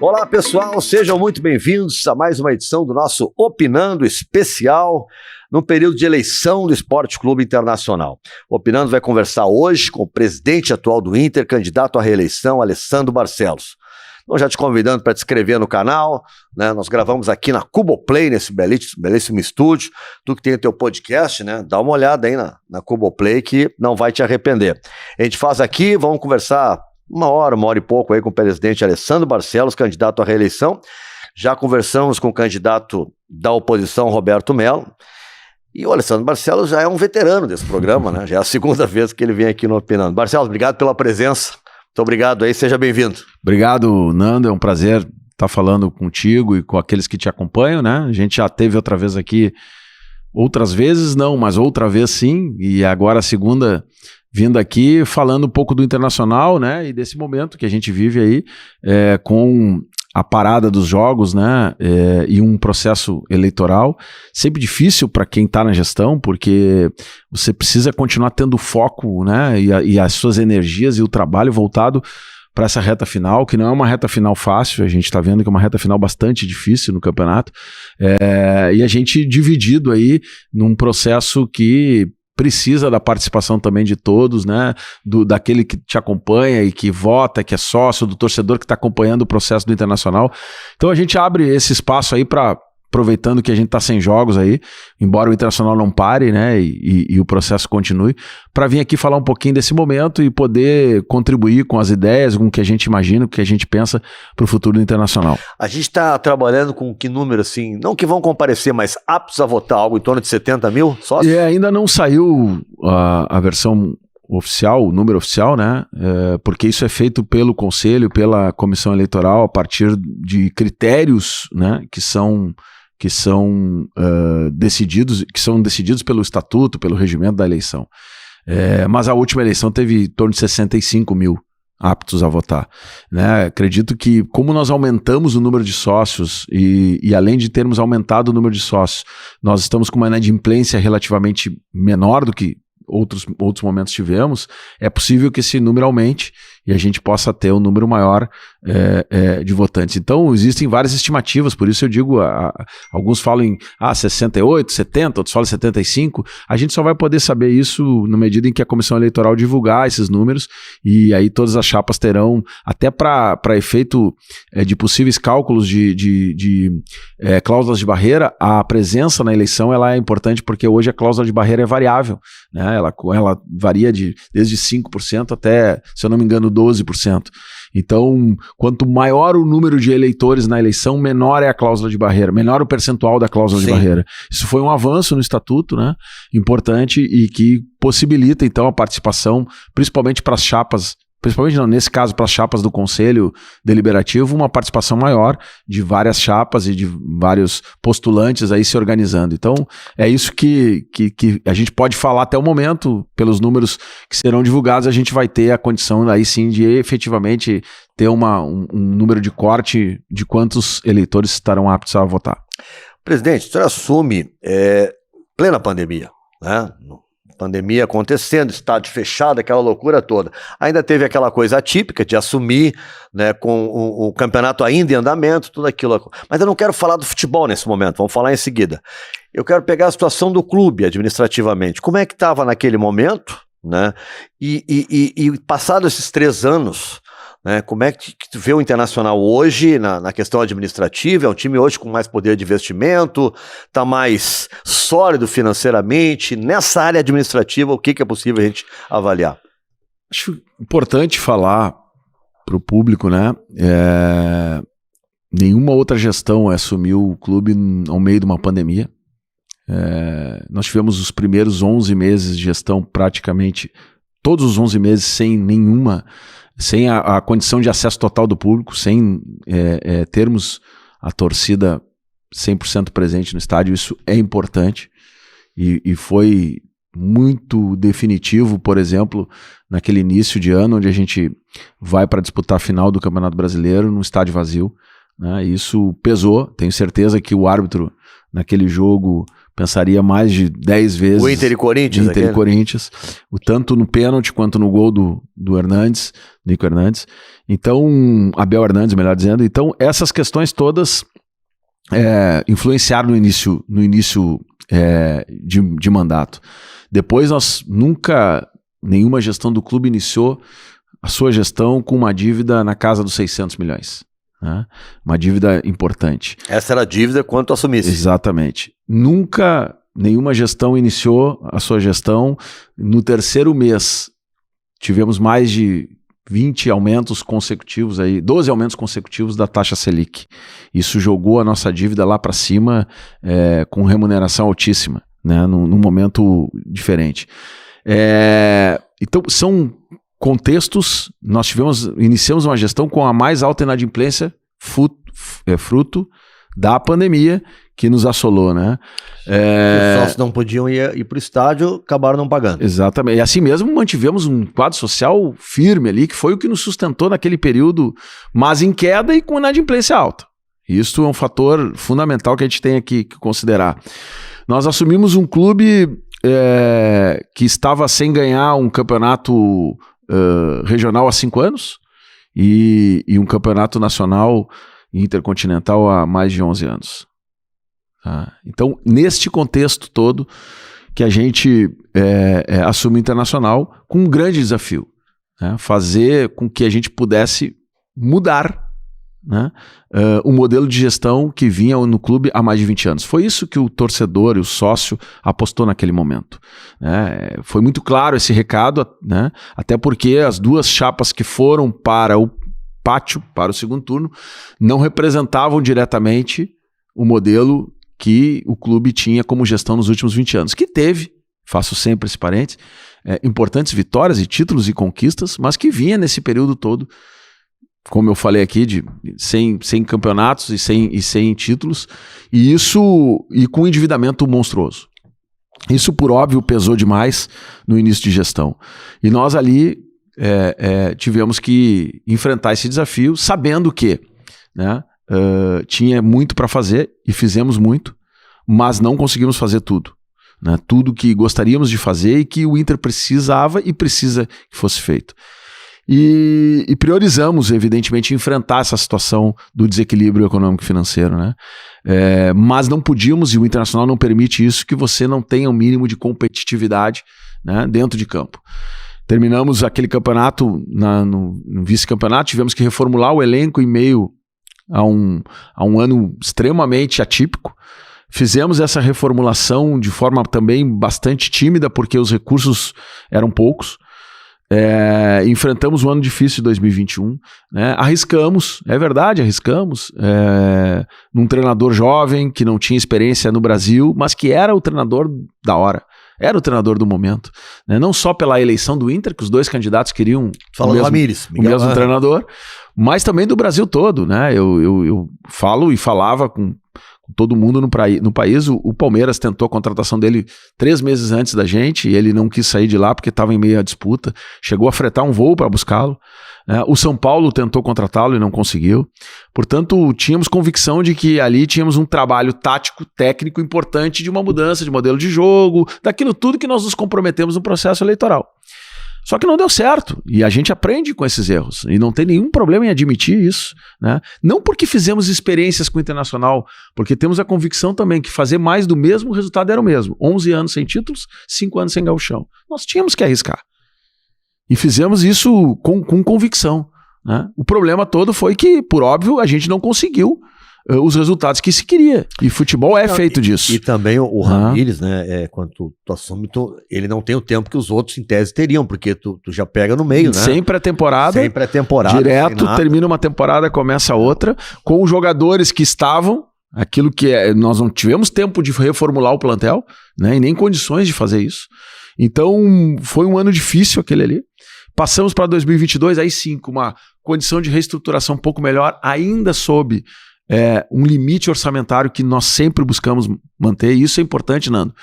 Olá, pessoal, sejam muito bem-vindos a mais uma edição do nosso Opinando Especial no período de eleição do Esporte Clube Internacional. O Opinando vai conversar hoje com o presidente atual do Inter, candidato à reeleição, Alessandro Barcelos. Então, já te convidando para te inscrever no canal, né? Nós gravamos aqui na Cuboplay, nesse belíssimo estúdio. Tu que tem o teu podcast, né? Dá uma olhada aí na Cuboplay que não vai te arrepender. A gente faz aqui, vamos conversar uma hora e pouco aí com o presidente Alessandro Barcelos, candidato à reeleição. Já conversamos com o candidato da oposição, Roberto Mello. E o Alessandro Barcelos já é um veterano desse programa, né? Já é a segunda vez que ele vem aqui no Opinando. Barcelos, obrigado pela presença. Muito obrigado aí, seja bem-vindo. Obrigado, Nando, é um prazer estar falando contigo e com aqueles que te acompanham, né? A gente já teve outra vez aqui, outras vezes não, mas outra vez sim, e agora a segunda vindo aqui falando um pouco do Internacional, né? E desse momento que a gente vive aí com a parada dos jogos, né? E um processo eleitoral sempre difícil para quem está na gestão, porque você precisa continuar tendo foco, né? E as suas energias e o trabalho voltado para essa reta final, que não é uma reta final fácil, a gente está vendo que é uma reta final bastante difícil no campeonato, e a gente dividido aí num processo que precisa da participação também de todos, né? Daquele que te acompanha e que vota, que é sócio, do torcedor que está acompanhando o processo do Internacional. Então a gente abre esse espaço aí para, aproveitando que a gente está sem jogos aí, embora o Internacional não pare, né? E o processo continue, para vir aqui falar um pouquinho desse momento e poder contribuir com as ideias, com o que a gente imagina, o que a gente pensa para o futuro do Internacional. A gente está trabalhando com que número assim, não que vão comparecer, mas aptos a votar, algo em torno de 70 mil sócios? Ainda não saiu a versão oficial, o número oficial, né? Porque isso é feito pelo Conselho, pela Comissão Eleitoral, a partir de critérios, né? Que são decididos pelo estatuto, pelo regimento da eleição. Mas a última eleição teve em torno de 65 mil aptos a votar, né? Acredito que, como nós aumentamos o número de sócios e além de termos aumentado o número de sócios, nós estamos com uma inadimplência relativamente menor do que outros momentos tivemos, é possível que esse número aumente e a gente possa ter um número maior de votantes. Então, existem várias estimativas, por isso eu digo, alguns falam em 68, 70, outros falam 75, a gente só vai poder saber isso na medida em que a Comissão Eleitoral divulgar esses números, e aí todas as chapas terão, até para efeito de possíveis cálculos de cláusulas de barreira, a presença na eleição ela é importante porque hoje a cláusula de barreira é variável, né? Ela varia desde 5% até, se eu não me engano, 12%. Então, quanto maior o número de eleitores na eleição, menor é a cláusula de barreira, menor o percentual da cláusula de barreira. Isso foi um avanço no estatuto, né? Importante, e que possibilita, então, a participação, principalmente para as chapas, principalmente não, nesse caso para as chapas do Conselho Deliberativo, uma participação maior de várias chapas e de vários postulantes aí se organizando. Então é isso que a gente pode falar até o momento, pelos números que serão divulgados, a gente vai ter a condição aí sim de efetivamente ter um número de corte de quantos eleitores estarão aptos a votar. Presidente, o senhor assume plena pandemia, né? Pandemia acontecendo, estádio fechado, aquela loucura toda. Ainda teve aquela coisa atípica de assumir, né, com o campeonato ainda em andamento, tudo aquilo. Mas eu não quero falar do futebol nesse momento, vamos falar em seguida. Eu quero pegar a situação do clube administrativamente. Como é que estava naquele momento, né? E passados esses 3 anos, né, como é que tu vê o Internacional hoje na questão administrativa? É um time hoje com mais poder de investimento, está mais sólido financeiramente? Nessa área administrativa, o que é possível a gente avaliar? Acho importante falar para o público, né? Nenhuma outra gestão assumiu o clube ao meio de uma pandemia. Nós tivemos os primeiros 11 meses de gestão, praticamente todos os 11 meses sem a condição de acesso total do público, sem termos a torcida 100% presente no estádio. Isso é importante e foi muito definitivo, por exemplo, naquele início de ano, onde a gente vai para disputar a final do Campeonato Brasileiro no estádio vazio, né? Isso pesou. Tenho certeza que o árbitro naquele jogo pensaria mais de 10 vezes. O Inter e Corinthians. Inter e Corinthians, tanto no pênalti quanto no gol do Hernandes, Nico Hernandes. Então, Abel Hernandes, melhor dizendo. Então, essas questões todas influenciaram no início de mandato. Depois, nenhuma gestão do clube iniciou a sua gestão com uma dívida na casa dos 600 milhões. Né? Uma dívida importante. Essa era a dívida quando tu assumisse. Exatamente. Nunca nenhuma gestão iniciou a sua gestão. No terceiro mês, tivemos mais de 20 aumentos consecutivos, 12 aumentos consecutivos da taxa Selic. Isso jogou a nossa dívida lá para cima com remuneração altíssima, né? Num momento diferente. Então, são contextos, iniciamos uma gestão com a mais alta inadimplência, fruto da pandemia que nos assolou, né? Os sócios não podiam ir para o estádio, acabaram não pagando. Exatamente. E assim mesmo mantivemos um quadro social firme ali, que foi o que nos sustentou naquele período, mas em queda e com inadimplência alta. Isso é um fator fundamental que a gente tem que considerar. Nós assumimos um clube que estava sem ganhar um campeonato regional há 5 anos e um campeonato nacional intercontinental há mais de 11 anos. Tá? Então, neste contexto todo, que a gente assume o Internacional com um grande desafio, né? Fazer com que a gente pudesse mudar, né? O modelo de gestão que vinha no clube há mais de 20 anos. Foi isso que o torcedor e o sócio apostou naquele momento. Né? Foi muito claro esse recado, né? Até porque as duas chapas que foram para o pátio, para o segundo turno, não representavam diretamente o modelo que o clube tinha como gestão nos últimos 20 anos, que teve, faço sempre esse parênteses, importantes vitórias e títulos e conquistas, mas que vinha nesse período todo, como eu falei aqui, sem campeonatos e sem títulos, e com um endividamento monstruoso. Isso, por óbvio, pesou demais no início de gestão. E nós ali tivemos que enfrentar esse desafio, sabendo que, né, tinha muito para fazer e fizemos muito, mas não conseguimos fazer tudo. Né? Tudo que gostaríamos de fazer e que o Inter precisava e precisa que fosse feito. E priorizamos, evidentemente, enfrentar essa situação do desequilíbrio econômico e financeiro. Né? Mas não podíamos, e o Internacional não permite isso, que você não tenha um mínimo de competitividade, né, dentro de campo. Terminamos aquele campeonato, no vice-campeonato, tivemos que reformular o elenco em meio a um ano extremamente atípico. Fizemos essa reformulação de forma também bastante tímida, porque os recursos eram poucos. Enfrentamos um ano difícil de 2021. Né? Arriscamos, é verdade, arriscamos. Num treinador jovem, que não tinha experiência no Brasil, mas que era o treinador da hora. Era o treinador do momento. Né? Não só pela eleição do Inter, que os dois candidatos queriam o mesmo treinador, mas também do Brasil todo. Né? Eu falo e falava com todo mundo no país. O Palmeiras tentou a contratação dele 3 meses antes da gente e ele não quis sair de lá porque estava em meio à disputa. Chegou a fretar um voo para buscá-lo. O São Paulo tentou contratá-lo e não conseguiu. Portanto, tínhamos convicção de que ali tínhamos um trabalho tático, técnico importante de uma mudança de modelo de jogo, daquilo tudo que nós nos comprometemos no processo eleitoral. Só que não deu certo, e a gente aprende com esses erros, e não tem nenhum problema em admitir isso. Né? Não porque fizemos experiências com o Internacional, porque temos a convicção também que fazer mais do mesmo, o resultado era o mesmo. 11 anos sem títulos, 5 anos sem gauchão. Nós tínhamos que arriscar. E fizemos isso com convicção. Né? O problema todo foi que, por óbvio, a gente não conseguiu os resultados que se queria. E futebol feito disso. E também o Ramírez, né? Quando tu assume, ele não tem o tempo que os outros, em tese, teriam, porque tu já pega no meio, né? Sem pré-temporada. Sem pré-temporada. Direto, termina uma temporada, começa outra, com os jogadores que estavam, aquilo que nós não tivemos tempo de reformular o plantel, né? E nem condições de fazer isso. Então, foi um ano difícil aquele ali. Passamos para 2022, aí sim, com uma condição de reestruturação um pouco melhor, ainda sob um limite orçamentário que nós sempre buscamos manter. E isso é importante, Nando,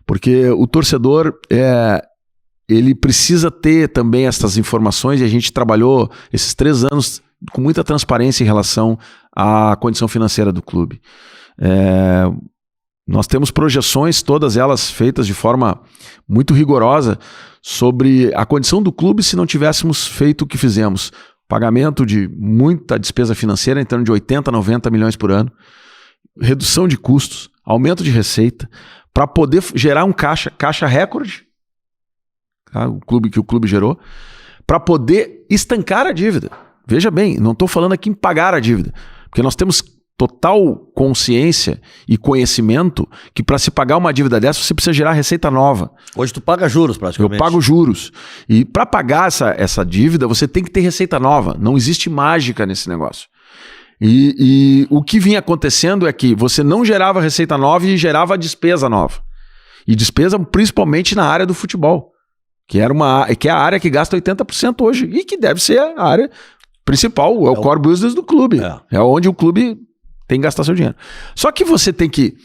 porque o torcedor, ele precisa ter também essas informações, e a gente trabalhou esses 3 anos com muita transparência em relação à condição financeira do clube. Nós temos projeções, todas elas feitas de forma muito rigorosa, sobre a condição do clube se não tivéssemos feito o que fizemos. pagamento de muita despesa financeira, em torno de 80, 90 milhões por ano, redução de custos, aumento de receita, para poder gerar um caixa recorde, tá? O clube gerou, para poder estancar a dívida. Veja bem, não estou falando aqui em pagar a dívida, porque nós temos total consciência e conhecimento que para se pagar uma dívida dessa, você precisa gerar receita nova. Hoje tu paga juros praticamente. Eu pago juros. E para pagar essa dívida, você tem que ter receita nova. Não existe mágica nesse negócio. E o que vinha acontecendo é que você não gerava receita nova e gerava despesa nova. E despesa principalmente na área do futebol, que é a área que gasta 80% hoje e que deve ser a área principal, é o core business do clube. É onde o clube tem que gastar seu dinheiro. Só que você tem que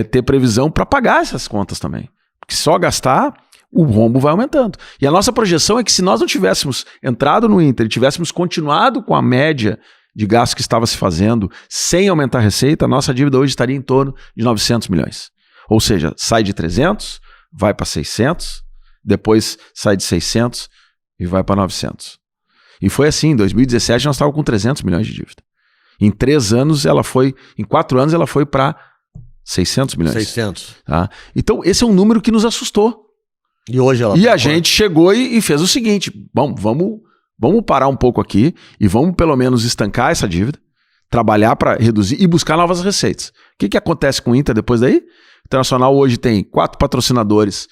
ter previsão para pagar essas contas também. Porque só gastar, o rombo vai aumentando. E a nossa projeção é que se nós não tivéssemos entrado no Inter e tivéssemos continuado com a média de gasto que estava se fazendo sem aumentar a receita, a nossa dívida hoje estaria em torno de 900 milhões. Ou seja, sai de 300, vai para 600, depois sai de 600 e vai para 900. E foi assim, em 2017 nós estávamos com 300 milhões de dívida. Em 4 anos ela foi para 600 milhões. 600. Tá? Então esse é um número que nos assustou. E hoje ela a gente chegou e fez o seguinte, bom, vamos parar um pouco aqui e vamos pelo menos estancar essa dívida, trabalhar para reduzir e buscar novas receitas. O que acontece com o Inter depois daí? O Internacional hoje tem 4 patrocinadores,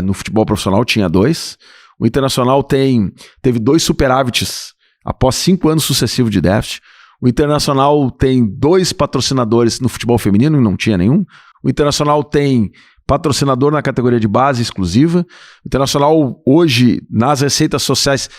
no futebol profissional tinha 2. O Internacional teve 2 superávites após 5 anos sucessivos de déficit. O Internacional tem 2 patrocinadores no futebol feminino, não tinha nenhum. O Internacional tem patrocinador na categoria de base exclusiva. O Internacional hoje, nas receitas sociais,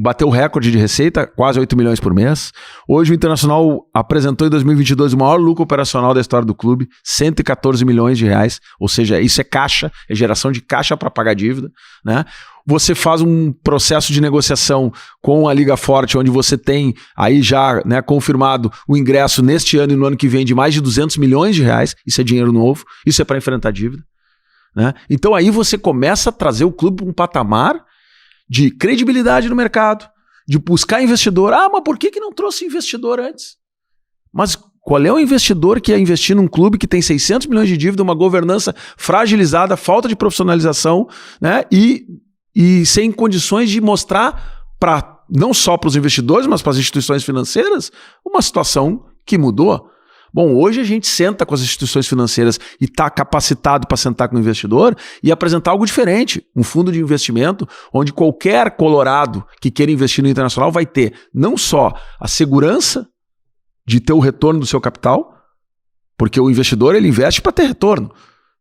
bateu o recorde de receita, quase 8 milhões por mês. Hoje o Internacional apresentou em 2022 o maior lucro operacional da história do clube, 114 milhões de reais, ou seja, isso é caixa, é geração de caixa para pagar dívida, né? Você faz um processo de negociação com a Liga Forte, onde você tem aí já, né, confirmado o ingresso neste ano e no ano que vem de mais de 200 milhões de reais, isso é dinheiro novo, isso é para enfrentar a dívida, né? Então aí você começa a trazer o clube para um patamar de credibilidade no mercado, de buscar investidor. Mas por que não trouxe investidor antes? Mas qual é o investidor que ia investir num clube que tem 600 milhões de dívida, uma governança fragilizada, falta de profissionalização, né? E sem condições de mostrar não só para os investidores, mas para as instituições financeiras, uma situação que mudou. Bom, hoje a gente senta com as instituições financeiras e está capacitado para sentar com o investidor e apresentar algo diferente. Um fundo de investimento onde qualquer colorado que queira investir no Internacional vai ter não só a segurança de ter o retorno do seu capital, porque o investidor ele investe para ter retorno,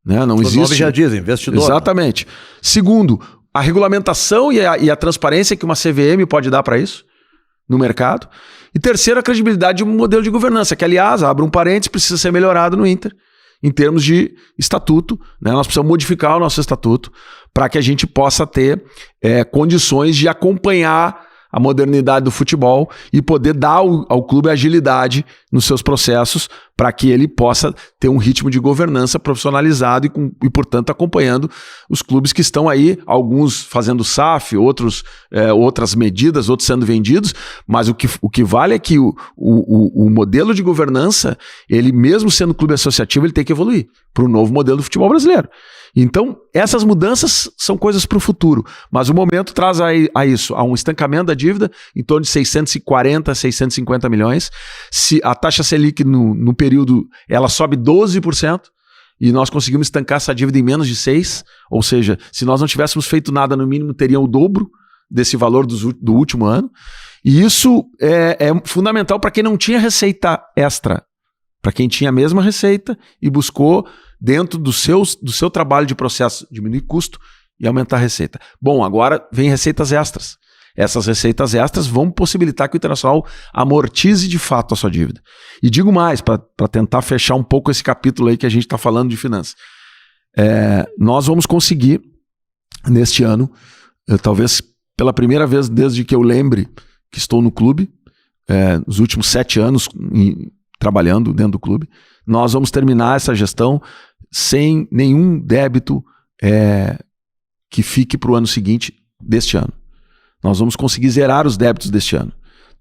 né? Não existe. O nome já diz, investidor. Exatamente. Segundo, a regulamentação e a transparência que uma CVM pode dar para isso no mercado. E terceiro, a credibilidade de um modelo de governança, que, aliás, abre um parênteses, precisa ser melhorado no Inter, em termos de estatuto, né? Nós precisamos modificar o nosso estatuto para que a gente possa ter condições de acompanhar a modernidade do futebol e poder dar ao clube agilidade nos seus processos para que ele possa ter um ritmo de governança profissionalizado e, portanto, acompanhando os clubes que estão aí, alguns fazendo SAF, outros outras medidas, outros sendo vendidos, mas o que vale é que o modelo de governança, ele mesmo sendo clube associativo, ele tem que evoluir para o novo modelo do futebol brasileiro. Então, essas mudanças são coisas para o futuro, mas o momento traz a isso, a um estancamento da dívida em torno de 640, 650 milhões. Se a taxa Selic no período, ela sobe 12% e nós conseguimos estancar essa dívida em menos de 6%, ou seja, se nós não tivéssemos feito nada, no mínimo teria o dobro desse valor do último ano. E isso é fundamental para quem não tinha receita extra, para quem tinha a mesma receita e buscou, dentro do seu trabalho de processo, diminuir custo e aumentar a receita. Bom, agora vem receitas extras. Essas receitas extras vão possibilitar que o Internacional amortize de fato a sua dívida. E digo mais, para tentar fechar um pouco esse capítulo aí que a gente está falando de finanças. Nós vamos conseguir, neste ano, talvez pela primeira vez desde que eu lembre que estou no clube, nos últimos 7 anos trabalhando dentro do clube, nós vamos terminar essa gestão sem nenhum débito que fique para o ano seguinte deste ano. Nós vamos conseguir zerar os débitos deste ano.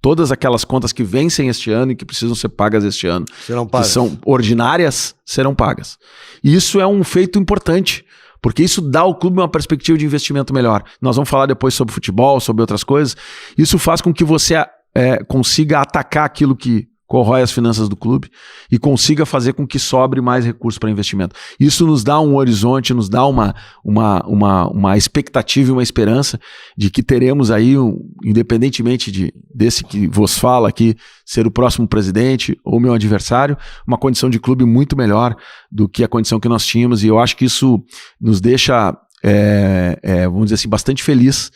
Todas aquelas contas que vencem este ano e que precisam ser pagas este ano, serão pagas. Que são ordinárias, serão pagas. E isso é um feito importante, porque isso dá ao clube uma perspectiva de investimento melhor. Nós vamos falar depois sobre futebol, sobre outras coisas. Isso faz com que você consiga atacar aquilo que corrói as finanças do clube e consiga fazer com que sobre mais recursos para investimento. Isso nos dá um horizonte, nos dá uma expectativa e uma esperança de que teremos aí, independentemente desse que vos fala aqui, ser o próximo presidente ou meu adversário, uma condição de clube muito melhor do que a condição que nós tínhamos, e eu acho que isso nos deixa, vamos dizer assim, bastante feliz,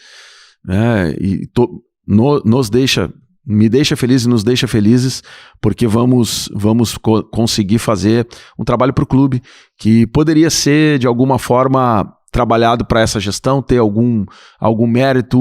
né? Me deixa feliz e nos deixa felizes, porque vamos conseguir fazer um trabalho para o clube que poderia ser, de alguma forma, trabalhado para essa gestão, ter algum mérito,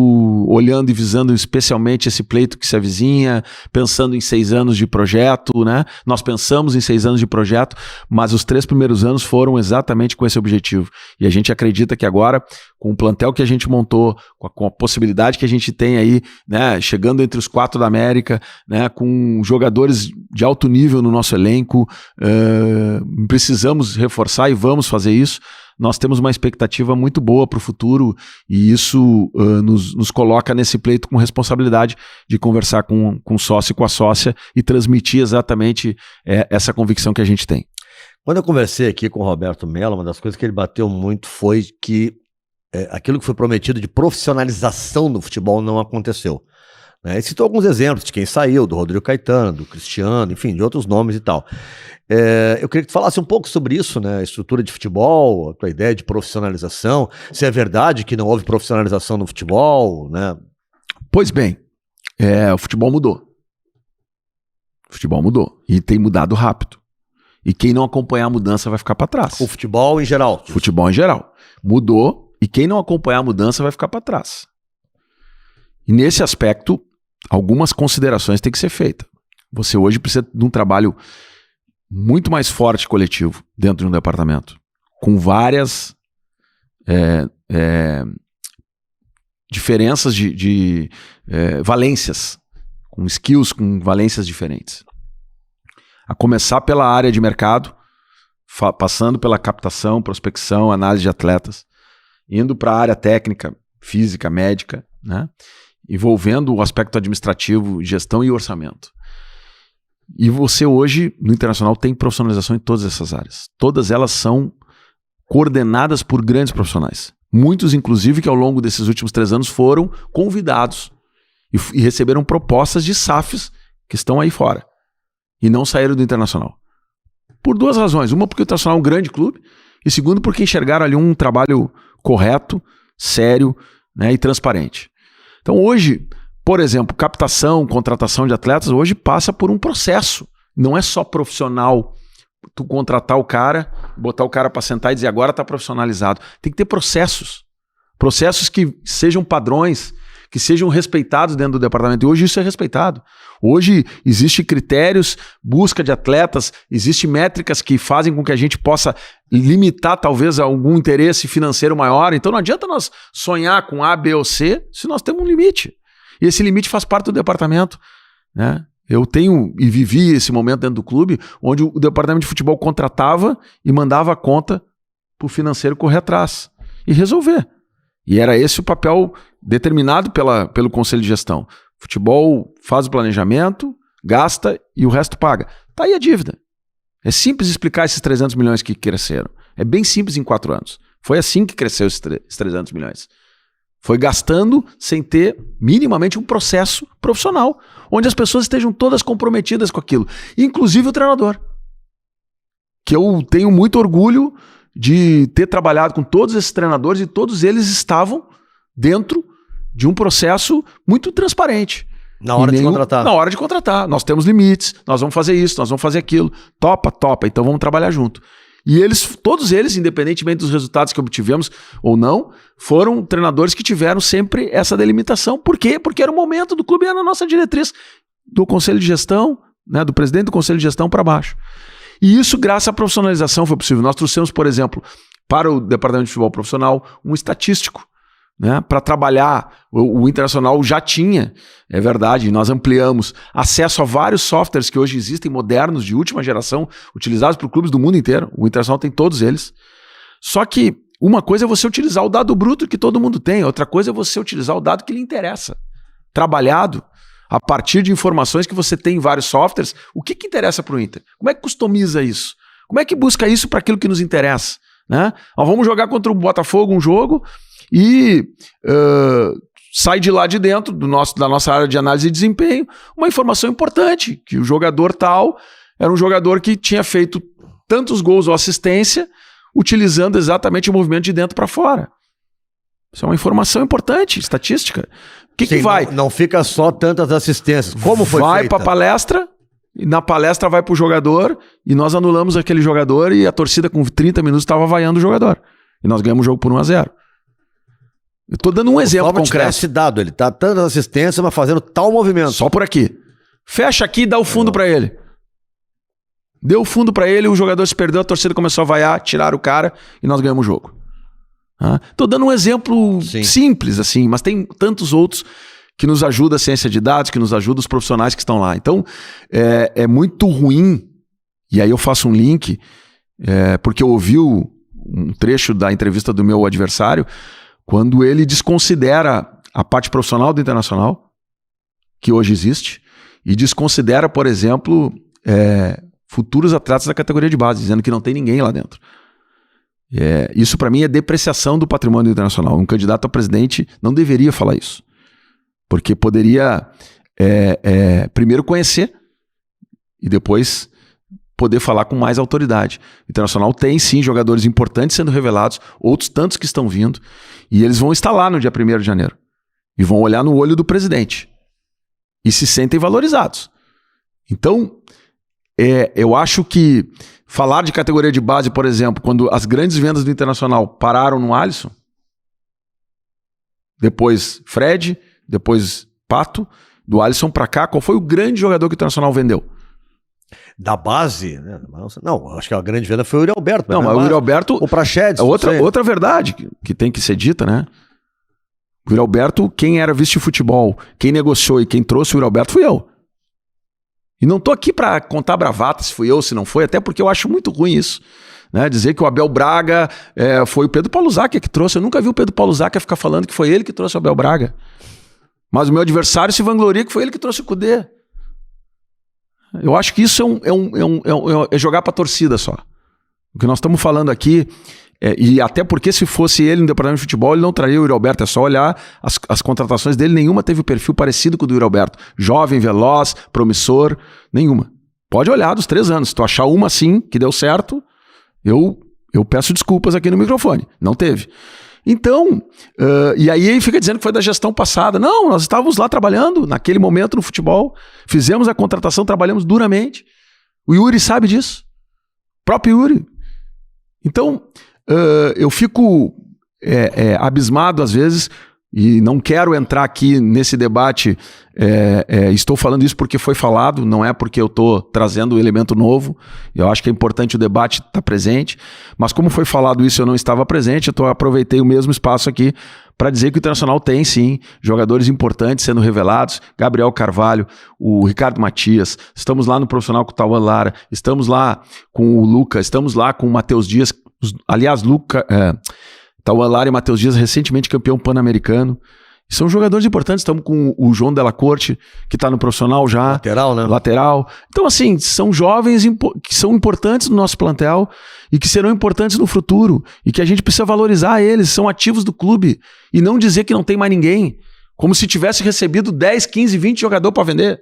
olhando e visando especialmente esse pleito que se avizinha, pensando em 6 anos de projeto, né? Nós pensamos em 6 anos de projeto, mas os 3 primeiros anos foram exatamente com esse objetivo. E a gente acredita que agora, com o plantel que a gente montou, com a possibilidade que a gente tem aí, né, chegando entre os 4 da América, né, com jogadores de alto nível no nosso elenco, precisamos reforçar e vamos fazer isso. Nós temos uma expectativa muito boa para o futuro e isso nos coloca nesse pleito com responsabilidade de conversar com o sócio e com a sócia e transmitir exatamente essa convicção que a gente tem. Quando eu conversei aqui com o Roberto Mello, uma das coisas que ele bateu muito foi que aquilo que foi prometido de profissionalização do futebol não aconteceu. Ele citou alguns exemplos de quem saiu, do Rodrigo Caetano, do Cristiano, enfim, de outros nomes e tal. Eu queria que tu falasse um pouco sobre isso, né? A estrutura de futebol, a tua ideia de profissionalização, se é verdade que não houve profissionalização no futebol, né? Pois bem, o futebol mudou. O futebol mudou e tem mudado rápido. E quem não acompanhar a mudança vai ficar para trás. O futebol em geral. Futebol em geral. Mudou e quem não acompanhar a mudança vai ficar para trás. E nesse aspecto, algumas considerações têm que ser feitas. Você hoje precisa de um trabalho muito mais forte coletivo dentro de um departamento, com várias diferenças de valências, com skills, com valências diferentes. A começar pela área de mercado, passando pela captação, prospecção, análise de atletas, indo para a área técnica, física, médica, né? Envolvendo o aspecto administrativo, gestão e orçamento. E você hoje, no Internacional, tem profissionalização em todas essas áreas. Todas elas são coordenadas por grandes profissionais. Muitos, inclusive, que ao longo desses últimos 3 anos foram convidados e receberam propostas de SAFs que estão aí fora e não saíram do Internacional. Por 2 razões. Uma, porque o Internacional é um grande clube, e segundo, porque enxergaram ali um trabalho correto, sério, né, e transparente. Então hoje, por exemplo, captação, contratação de atletas, hoje passa por um processo. Não é só profissional, tu contratar o cara, botar o cara para sentar e dizer agora está profissionalizado. Tem que ter processos. Processos que sejam padrões, que sejam respeitados dentro do departamento. E hoje isso é respeitado. Hoje existem critérios, busca de atletas, existem métricas que fazem com que a gente possa limitar talvez algum interesse financeiro maior. Então não adianta nós sonhar com A, B ou C se nós temos um limite. E esse limite faz parte do departamento, né? Eu tenho e vivi esse momento dentro do clube onde o departamento de futebol contratava e mandava a conta para o financeiro correr atrás e resolver. E era esse o papel determinado pelo Conselho de Gestão. Futebol faz o planejamento, gasta e o resto paga. Tá aí a dívida. É simples explicar esses 300 milhões que cresceram. É bem simples em 4 anos. Foi assim que cresceu esses 300 milhões. Foi gastando sem ter minimamente um processo profissional, onde as pessoas estejam todas comprometidas com aquilo. Inclusive o treinador. Que eu tenho muito orgulho de ter trabalhado com todos esses treinadores e todos eles estavam dentro de um processo muito transparente. Na hora de contratar. Na hora de contratar. Nós temos limites, nós vamos fazer isso, nós vamos fazer aquilo. Topa, então vamos trabalhar junto. E todos eles, independentemente dos resultados que obtivemos ou não, foram treinadores que tiveram sempre essa delimitação. Por quê? Porque era o momento do clube, era a nossa diretriz do Conselho de Gestão, né, do presidente do Conselho de Gestão para baixo. E isso, graças à profissionalização, foi possível. Nós trouxemos, por exemplo, para o Departamento de Futebol Profissional, um estatístico, né, para trabalhar. O Internacional já tinha, é verdade, nós ampliamos acesso a vários softwares que hoje existem, modernos, de última geração, utilizados por clubes do mundo inteiro. O Internacional tem todos eles. Só que uma coisa é você utilizar o dado bruto que todo mundo tem, outra coisa é você utilizar o dado que lhe interessa. Trabalhado a partir de informações que você tem em vários softwares. O que interessa para o Inter? Como é que customiza isso? Como é que busca isso para aquilo que nos interessa? Né? Nós vamos jogar contra o Botafogo um jogo e sai de lá de dentro da nossa área de análise de desempenho uma informação importante, que o jogador tal era um jogador que tinha feito tantos gols ou assistência utilizando exatamente o movimento de dentro para fora. Isso é uma informação importante, estatística. O que vai? Não fica só tantas assistências. Como foi Vai feita? para a palestra, e na palestra vai para o jogador, e nós anulamos aquele jogador, e a torcida com 30 minutos estava vaiando o jogador. E nós ganhamos o jogo por 1-0. Eu estou dando um exemplo concreto. Dado, ele tá tantas assistências, mas fazendo tal movimento. Só por aqui. Fecha aqui e dá o fundo para ele. Deu o fundo para ele, o jogador se perdeu, a torcida começou a vaiar, tiraram o cara, e nós ganhamos o jogo. Estou dando um exemplo simples, assim, mas tem tantos outros que nos ajudam a ciência de dados, que nos ajudam os profissionais que estão lá. Então, é muito ruim, e aí eu faço um link, porque eu ouvi um trecho da entrevista do meu adversário, quando ele desconsidera a parte profissional do Internacional, que hoje existe, e desconsidera, por exemplo, futuros atletas da categoria de base, dizendo que não tem ninguém lá dentro. Isso para mim é depreciação do patrimônio internacional. Um candidato a presidente não deveria falar isso, porque poderia primeiro conhecer e depois poder falar com mais autoridade. O Internacional tem sim jogadores importantes sendo revelados, outros tantos que estão vindo, e eles vão estar lá no dia 1º de janeiro e vão olhar no olho do presidente e se sentem valorizados. Então, eu acho que falar de categoria de base, por exemplo, quando as grandes vendas do Internacional pararam no Alisson, depois Fred, depois Pato, do Alisson pra cá, qual foi o grande jogador que o Internacional vendeu? Da base? Né? Não, acho que a grande venda foi o Yuri Alberto. Não, mas o Yuri Alberto... O Praxedes. Outra verdade que tem que ser dita, né? O Yuri Alberto, quem era vice de futebol, quem negociou e quem trouxe o Yuri Alberto fui eu. E não tô aqui para contar bravata se fui eu, se não foi, até porque eu acho muito ruim isso. Né? Dizer que o Abel Braga foi o Pedro Paulo Zacchia que trouxe. Eu nunca vi o Pedro Paulo Zacchia ficar falando que foi ele que trouxe o Abel Braga. Mas o meu adversário se vangloria que foi ele que trouxe o Cudê. Eu acho que isso é jogar para a torcida só. O que nós estamos falando aqui, e até porque se fosse ele no departamento de futebol, ele não traria o Yuri Alberto. É só olhar as contratações dele, nenhuma teve o perfil parecido com o do Yuri Alberto. Jovem, veloz, promissor, nenhuma. Pode olhar dos 3 anos. Se tu achar uma assim, que deu certo, eu peço desculpas aqui no microfone. Não teve. Então, e aí ele fica dizendo que foi da gestão passada. Não, nós estávamos lá trabalhando, naquele momento no futebol, fizemos a contratação, trabalhamos duramente. O Yuri sabe disso. O próprio Yuri. Então, eu fico abismado às vezes, e não quero entrar aqui nesse debate, estou falando isso porque foi falado, não é porque eu estou trazendo um elemento novo. Eu acho que é importante o debate estar presente, mas como foi falado isso, eu não estava presente, eu aproveitei o mesmo espaço aqui para dizer que o Internacional tem sim jogadores importantes sendo revelados, Gabriel Carvalho, o Ricardo Matias, estamos lá no profissional com o Tauan Lara, estamos lá com o Lucas, estamos lá com o Matheus Dias, aliás, Tauan Lara e Matheus Dias, recentemente campeão pan-americano. São jogadores importantes. Estamos com o João Della Corte, que está no profissional já. Lateral, né? Lateral. Então, assim, são jovens que são importantes no nosso plantel e que serão importantes no futuro. E que a gente precisa valorizar eles. São ativos do clube. E não dizer que não tem mais ninguém. Como se tivesse recebido 10, 15, 20 jogadores para vender.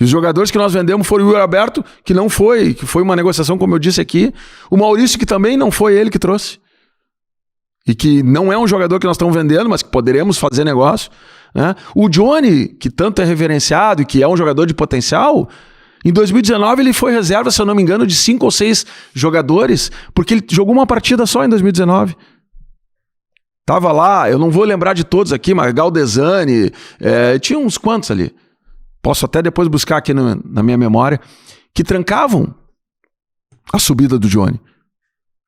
E os jogadores que nós vendemos foram o Yuri Alberto, que não foi, que foi uma negociação, como eu disse aqui. O Maurício, que também não foi ele que trouxe. E que não é um jogador que nós estamos vendendo, mas que poderemos fazer negócio. Né? O Johnny, que tanto é reverenciado e que é um jogador de potencial, em 2019 ele foi reserva, se eu não me engano, de 5 ou 6 jogadores, porque ele jogou uma partida só em 2019. Tava lá, eu não vou lembrar de todos aqui, mas Galdesani, tinha uns quantos ali. Posso até depois buscar aqui na minha memória, que trancavam a subida do Johnny.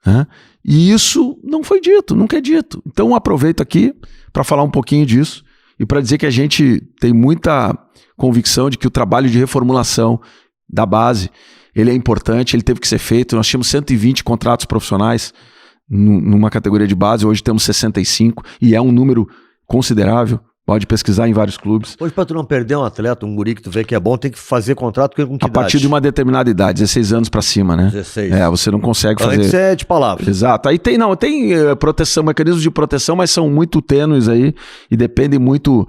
né? E isso não foi dito, nunca é dito. Então aproveito aqui para falar um pouquinho disso e para dizer que a gente tem muita convicção de que o trabalho de reformulação da base, ele é importante, ele teve que ser feito. Nós tínhamos 120 contratos profissionais numa categoria de base, hoje temos 65 e é um número considerável. Pode pesquisar em vários clubes. Hoje, para tu não perder um atleta, um guri que tu vê que é bom, tem que fazer contrato com que idade? A partir de uma determinada idade, 16 anos para cima, né? 16. Você não consegue fazer. Antes é de palavra. Exato. Aí tem proteção, mecanismos de proteção, mas são muito tênues aí e dependem muito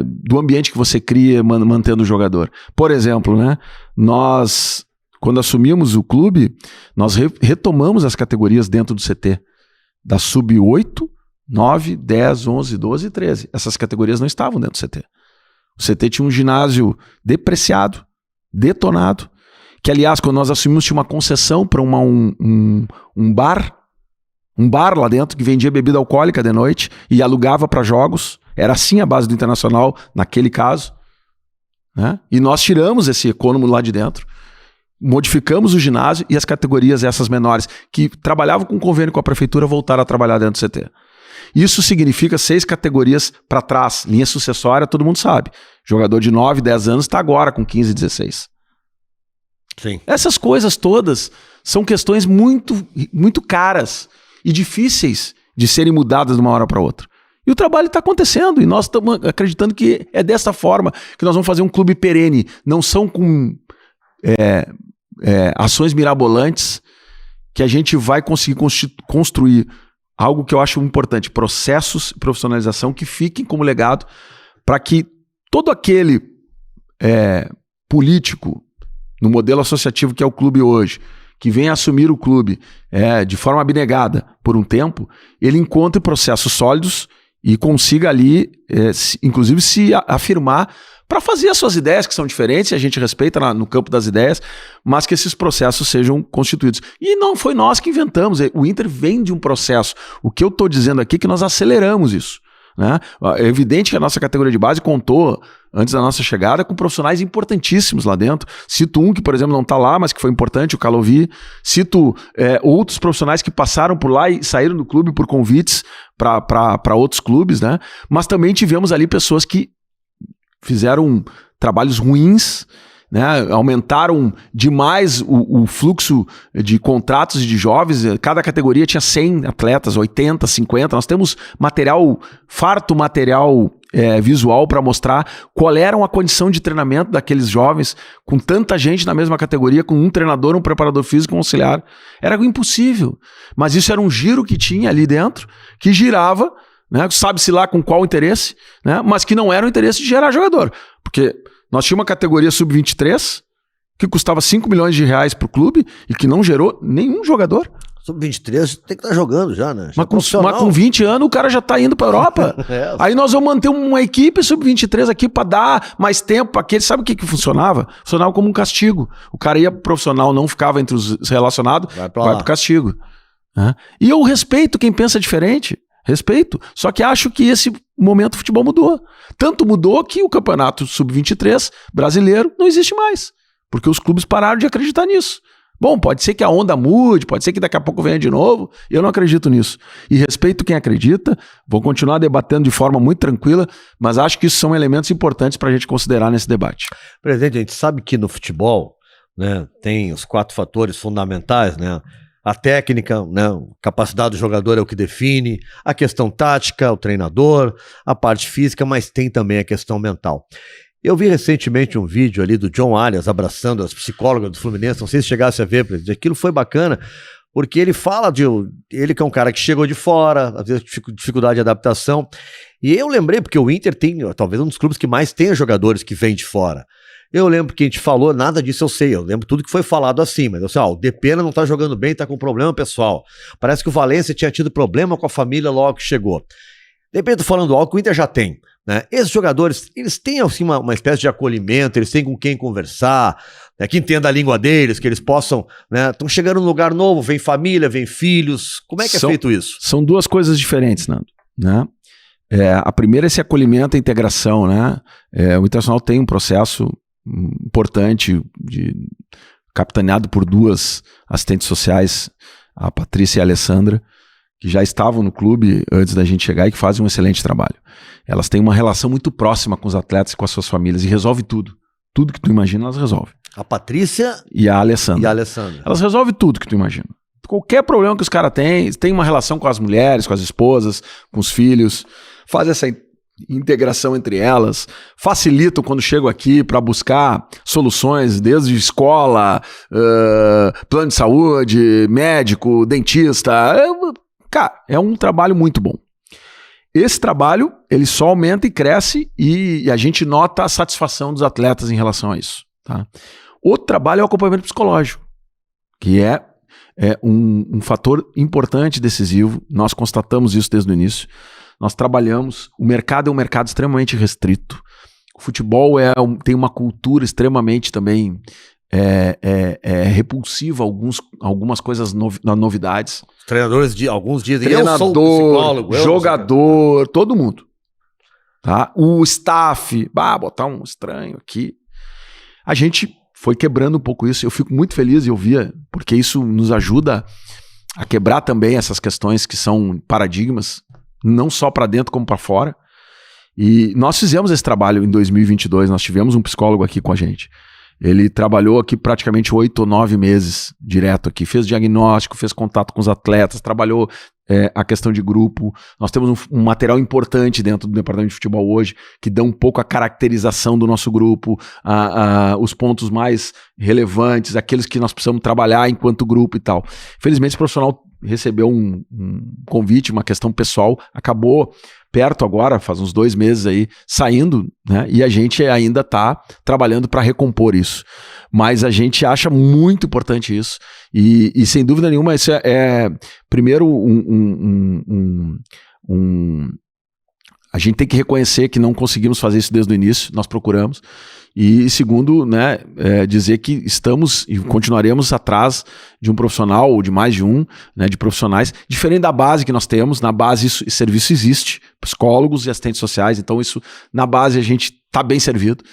do ambiente que você cria mantendo o jogador. Por exemplo, né? Nós, quando assumimos o clube, nós retomamos as categorias dentro do CT. Da sub-8, 9, 10, 11, 12 e 13. Essas categorias não estavam dentro do CT. O CT tinha um ginásio depreciado, detonado, que, aliás, quando nós assumimos, tinha uma concessão para um bar lá dentro que vendia bebida alcoólica de noite e alugava para jogos. Era assim a base do Internacional, naquele caso. Né? E nós tiramos esse econômico lá de dentro, modificamos o ginásio e as categorias essas menores, que trabalhavam com convênio com a prefeitura, voltaram a trabalhar dentro do CT. Isso significa 6 categorias para trás. Linha sucessória, todo mundo sabe. Jogador de 9, 10 anos está agora com 15, 16. Sim. Essas coisas todas são questões muito, muito caras e difíceis de serem mudadas de uma hora para outra. E o trabalho está acontecendo e nós estamos acreditando que é dessa forma que nós vamos fazer um clube perene. Não são com ações mirabolantes que a gente vai conseguir construir algo que eu acho importante, processos de profissionalização que fiquem como legado para que todo aquele político no modelo associativo que é o clube hoje, que venha assumir o clube de forma abnegada por um tempo, ele encontre processos sólidos e consiga ali, inclusive, se afirmar para fazer as suas ideias, que são diferentes, e a gente respeita no campo das ideias, mas que esses processos sejam constituídos. E não foi nós que inventamos, o Inter vem de um processo. O que eu estou dizendo aqui é que nós aceleramos isso. Né? É evidente que a nossa categoria de base contou, antes da nossa chegada, com profissionais importantíssimos lá dentro. Cito um que, por exemplo, não está lá, mas que foi importante, o Calovi. Cito outros profissionais que passaram por lá e saíram do clube por convites para outros clubes, né? Mas também tivemos ali pessoas que fizeram trabalhos ruins, né? Aumentaram demais o fluxo de contratos de jovens. Cada categoria tinha 100 atletas, 80, 50. Nós temos farto material visual para mostrar qual era a condição de treinamento daqueles jovens, com tanta gente na mesma categoria, com um treinador, um preparador físico, um auxiliar. Era impossível. Mas isso era um giro que tinha ali dentro, que girava, né? Sabe-se lá com qual interesse, né? Mas que não era o interesse de gerar jogador. Porque nós tínhamos uma categoria sub-23 que custava 5 milhões de reais para o clube e que não gerou nenhum jogador. Sub-23 tem que estar jogando já, né? Já mas com 20 anos o cara já está indo para a Europa. Aí nós vamos manter uma equipe sub-23 aqui para dar mais tempo para aquele. Sabe o que funcionava? Funcionava como um castigo. O cara ia profissional, não ficava entre os relacionados, vai para o castigo. E eu respeito quem pensa diferente. Respeito. Só que acho que esse momento o futebol mudou. Tanto mudou que o campeonato sub-23 brasileiro não existe mais. Porque os clubes pararam de acreditar nisso. Bom, pode ser que a onda mude, pode ser que daqui a pouco venha de novo. Eu não acredito nisso. E respeito quem acredita. Vou continuar debatendo de forma muito tranquila, mas acho que isso são elementos importantes para a gente considerar nesse debate. Presidente, a gente sabe que no futebol, né, tem os 4 fatores fundamentais, né? A técnica, né, a capacidade do jogador é o que define, a questão tática, o treinador, a parte física, mas tem também a questão mental. Eu vi recentemente um vídeo ali do John Arias abraçando as psicólogas do Fluminense, não sei se chegasse a ver, presidente, aquilo foi bacana, porque ele fala ele que é um cara que chegou de fora, às vezes dificuldade de adaptação, e eu lembrei, porque o Inter tem talvez um dos clubes que mais tem jogadores que vêm de fora. Eu lembro que a gente falou, nada disso eu sei, eu lembro tudo que foi falado assim, mas eu sei, o Depena não tá jogando bem, tá com problema pessoal. Parece que o Valência tinha tido problema com a família logo que chegou. De repente, tô falando algo que o Inter já tem, né? Esses jogadores, eles têm assim uma espécie de acolhimento, eles têm com quem conversar, né? Que entenda a língua deles, que eles possam, né? Estão chegando num lugar novo, vem família, vem filhos, como é que é feito isso? São duas coisas diferentes, Nando, né? A primeira é esse acolhimento, a integração, né? O Internacional tem um processo capitaneado por 2 assistentes sociais a Patrícia e a Alessandra, que já estavam no clube antes da gente chegar e que fazem um excelente trabalho. Elas têm uma relação muito próxima com os atletas e com as suas famílias e resolve tudo. Tudo que tu imagina, elas resolvem. A Patrícia e a Alessandra. Elas resolvem tudo que tu imagina. Qualquer problema que os caras têm, tem uma relação com as mulheres, com as esposas, com os filhos, faz essa integração entre elas, facilitam quando chegam aqui para buscar soluções desde escola, plano de saúde, médico, dentista. Cara, é um trabalho muito bom. Esse trabalho, ele só aumenta e cresce e a gente nota a satisfação dos atletas em relação a isso. Tá? Outro trabalho é o acompanhamento psicológico, que é um fator importante e decisivo. Nós constatamos isso desde o início. Nós trabalhamos, o mercado é um mercado extremamente restrito. O futebol tem uma cultura extremamente também repulsiva, algumas coisas, novidades. Os treinadores, alguns dizem, treinador, eu sou psicólogo. Jogador, todo mundo. Tá? O staff, botar um estranho aqui. A gente foi quebrando um pouco isso. Eu fico muito feliz e ouvia, porque isso nos ajuda a quebrar também essas questões que são paradigmas, não só para dentro como para fora. E nós fizemos esse trabalho em 2022, nós tivemos um psicólogo aqui com a gente. Ele trabalhou aqui praticamente 8 ou 9 meses direto aqui, fez diagnóstico, fez contato com os atletas, trabalhou a questão de grupo. Nós temos um material importante dentro do departamento de futebol hoje, que dá um pouco a caracterização do nosso grupo, os pontos mais relevantes, aqueles que nós precisamos trabalhar enquanto grupo e tal. Infelizmente esse profissional recebeu um convite, uma questão pessoal, acabou perto agora, faz uns 2 meses aí, saindo, né? E a gente ainda está trabalhando para recompor isso. Mas a gente acha muito importante isso. E sem dúvida nenhuma, isso primeiro, a gente tem que reconhecer que não conseguimos fazer isso desde o início, nós procuramos. E segundo, né, dizer que estamos e continuaremos atrás de um profissional, ou de mais de um, né, de profissionais, diferente da base que nós temos. Na base esse serviço existe, psicólogos e assistentes sociais, então isso na base a gente está bem servido.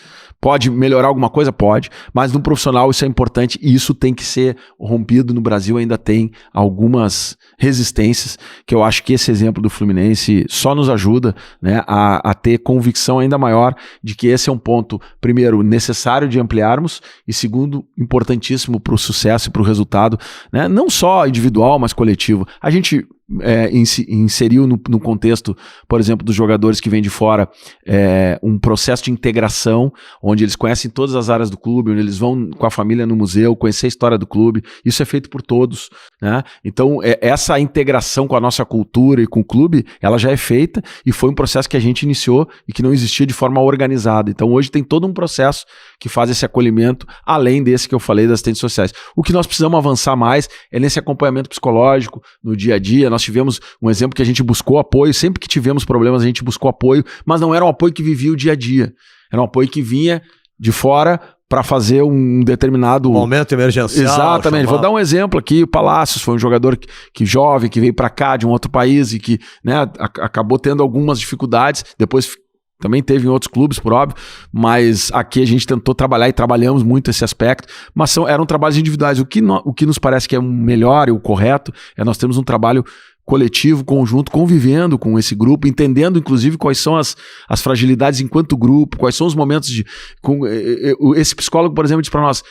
Pode melhorar alguma coisa? Pode, mas no profissional isso é importante e isso tem que ser rompido. No Brasil ainda tem algumas resistências, que eu acho que esse exemplo do Fluminense só nos ajuda, né, a ter convicção ainda maior de que esse é um ponto, primeiro, necessário de ampliarmos e segundo, importantíssimo para o sucesso e para o resultado, né, não só individual, mas coletivo. A gente inseriu no contexto, por exemplo, dos jogadores que vêm de fora, um processo de integração, onde eles conhecem todas as áreas do clube, onde eles vão com a família no museu, conhecer a história do clube. Isso é feito por todos, né? Então, essa integração com a nossa cultura e com o clube, ela já é feita e foi um processo que a gente iniciou e que não existia de forma organizada. Então, hoje tem todo um processo que faz esse acolhimento, além desse que eu falei das assistentes sociais. O que nós precisamos avançar mais é nesse acompanhamento psicológico no dia a dia. Nós tivemos um exemplo que a gente buscou apoio, sempre que tivemos problemas a gente buscou apoio, mas não era um apoio que vivia o dia a dia, era um apoio que vinha de fora para fazer um determinado... momento emergencial. Exatamente, vou dar um exemplo aqui, o Palácios foi um jogador que jovem, que veio para cá de um outro país e que, né, acabou tendo algumas dificuldades, depois também teve em outros clubes, por óbvio, mas aqui a gente tentou trabalhar e trabalhamos muito esse aspecto, mas eram trabalhos individuais. O que nos parece que é o melhor e o correto é nós termos um trabalho coletivo, conjunto, convivendo com esse grupo, entendendo inclusive quais são as fragilidades enquanto grupo, quais são os momentos de... esse psicólogo, por exemplo, disse para nós,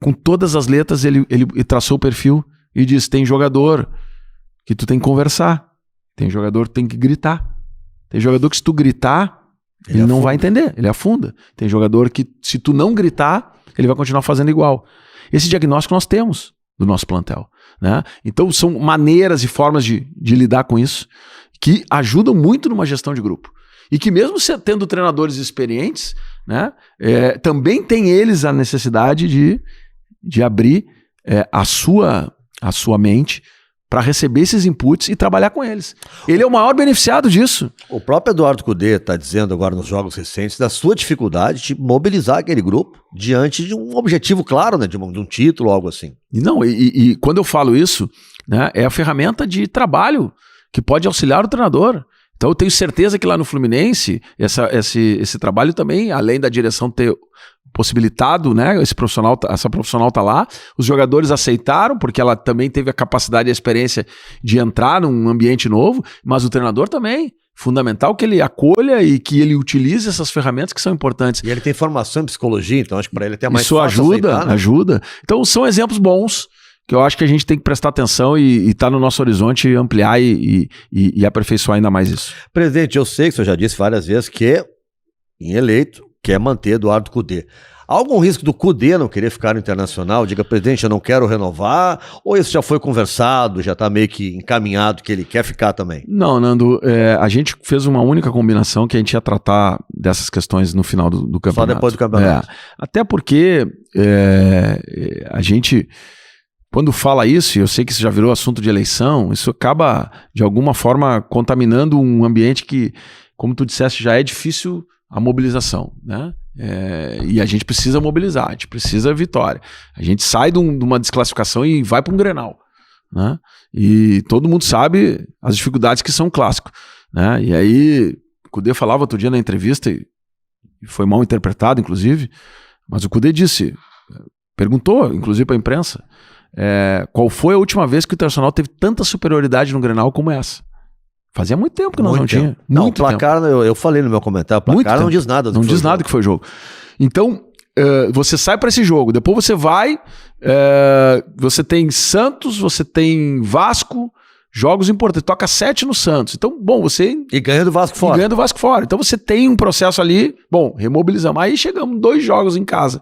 com todas as letras, ele traçou o perfil e disse, tem jogador que tu tem que conversar, tem jogador que tem que gritar, tem jogador que se tu gritar, ele não vai entender, ele afunda. Tem jogador que, se tu não gritar, ele vai continuar fazendo igual. Esse diagnóstico nós temos do nosso plantel, né? Então são maneiras e formas de lidar com isso que ajudam muito numa gestão de grupo. E que mesmo tendo treinadores experientes, né, também tem eles a necessidade de abrir a sua mente para receber esses inputs e trabalhar com eles. Ele é o maior beneficiado disso. O próprio Eduardo Cudê está dizendo agora nos jogos recentes da sua dificuldade de mobilizar aquele grupo diante de um objetivo claro, né, de um título, algo assim. Não, e quando eu falo isso, né, é a ferramenta de trabalho que pode auxiliar o treinador. Então eu tenho certeza que lá no Fluminense, esse trabalho também, além da direção ter possibilitado, né? Essa profissional tá lá, os jogadores aceitaram, porque ela também teve a capacidade e a experiência de entrar num ambiente novo, mas o treinador também. Fundamental que ele acolha e que ele utilize essas ferramentas que são importantes. E ele tem formação em psicologia, então acho que para ele até mais isso fácil aceitar, né? ajuda. Então são exemplos bons que eu acho que a gente tem que prestar atenção e tá no nosso horizonte ampliar e aperfeiçoar ainda mais isso. Presidente, eu sei que o senhor já disse várias vezes que, em eleito, quer manter Eduardo Cudê. Há algum risco do Cudê não querer ficar no Internacional? Diga, presidente, eu não quero renovar? Ou isso já foi conversado, já está meio que encaminhado que ele quer ficar também? Não, Nando, a gente fez uma única combinação que a gente ia tratar dessas questões no final do campeonato. Só depois do campeonato. Até porque a gente, quando fala isso, e eu sei que isso já virou assunto de eleição, isso acaba, de alguma forma, contaminando um ambiente que, como tu disseste, já é difícil a mobilização, né? E a gente precisa mobilizar, a gente precisa vitória. A gente sai de uma desclassificação e vai para um Grenal, né? E todo mundo sabe as dificuldades que são clássicos, né? E aí, o Cudê falava outro dia na entrevista, e foi mal interpretado, inclusive, mas o Cudê perguntou, inclusive para a imprensa, qual foi a última vez que o Internacional teve tanta superioridade no Grenal como essa? Fazia muito tempo que nós não tínhamos. Não, o placar, eu falei no meu comentário, o placar não diz nada do que foi o jogo. Não diz nada do que foi o jogo. Então, você sai para esse jogo, depois você vai, você tem Santos, você tem Vasco, jogos importantes, toca 7 no Santos. Então, bom, você... E ganha do Vasco fora. E ganha do Vasco fora. Então você tem um processo ali, bom, remobilizamos. Aí chegamos 2 jogos em casa,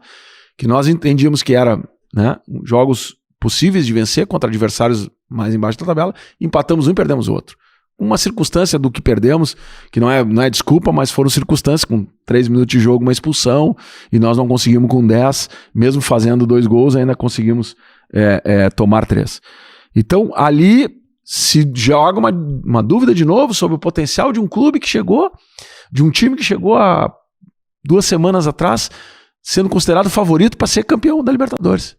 que nós entendíamos que era, né, jogos possíveis de vencer contra adversários mais embaixo da tabela, empatamos um e perdemos o outro. Uma circunstância do que perdemos, que não é desculpa, mas foram circunstâncias, com 3 minutos de jogo, uma expulsão, e nós não conseguimos com 10, mesmo fazendo 2 gols, ainda conseguimos tomar 3. Então, ali se joga uma dúvida de novo sobre o potencial de um clube que chegou, de um time que chegou há 2 semanas atrás, sendo considerado favorito para ser campeão da Libertadores.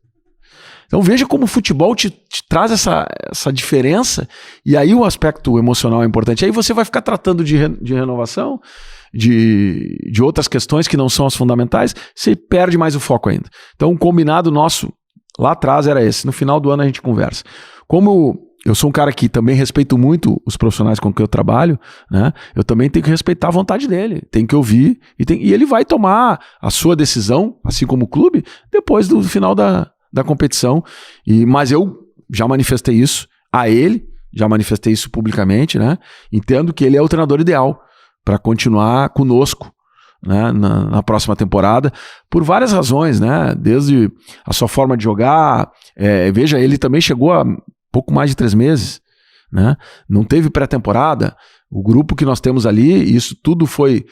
Então veja como o futebol te traz essa diferença, e aí o aspecto emocional é importante. Aí você vai ficar tratando de renovação, de outras questões que não são as fundamentais, você perde mais o foco ainda. Então o combinado nosso lá atrás era esse. No final do ano a gente conversa. Como eu sou um cara que também respeito muito os profissionais com quem eu trabalho, né? Eu também tenho que respeitar a vontade dele, tenho que ouvir, e ele vai tomar a sua decisão, assim como o clube, depois do final da competição, mas eu já manifestei isso a ele, já manifestei isso publicamente, né? Entendo que ele é o treinador ideal para continuar conosco, né, na próxima temporada, por várias razões, né? Desde a sua forma de jogar, veja, ele também chegou a pouco mais de 3 meses, né? Não teve pré-temporada. O grupo que nós temos ali, isso tudo foi,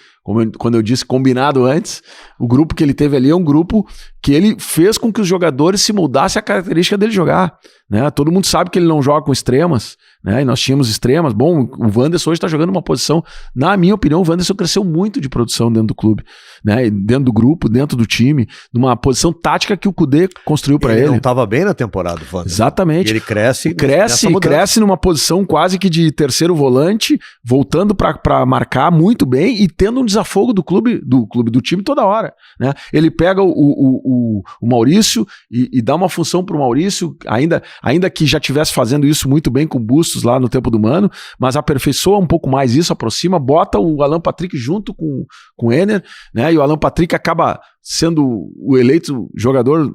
quando eu disse, combinado antes. O grupo que ele teve ali é um grupo que ele fez com que os jogadores se moldassem à característica dele jogar, né? Todo mundo sabe que ele não joga com extremas, né? E nós tínhamos extremas. Bom, o Wanderson hoje está jogando uma posição, na minha opinião, o Wanderson cresceu muito de produção dentro do clube, né? Dentro do grupo, dentro do time, numa posição tática que o Cudê construiu para ele. Ele não estava bem na temporada, o Wanderson. Exatamente. E ele cresce numa posição quase que de terceiro volante, voltando para marcar muito bem e tendo um desafogo do time toda hora, né? Ele pega o Maurício e dá uma função para o Maurício, ainda que já estivesse fazendo isso muito bem com o Bustos lá no tempo do Mano, mas aperfeiçoa um pouco mais isso, aproxima, bota o Alan Patrick junto com o Ener, né? E o Alan Patrick acaba sendo o eleito jogador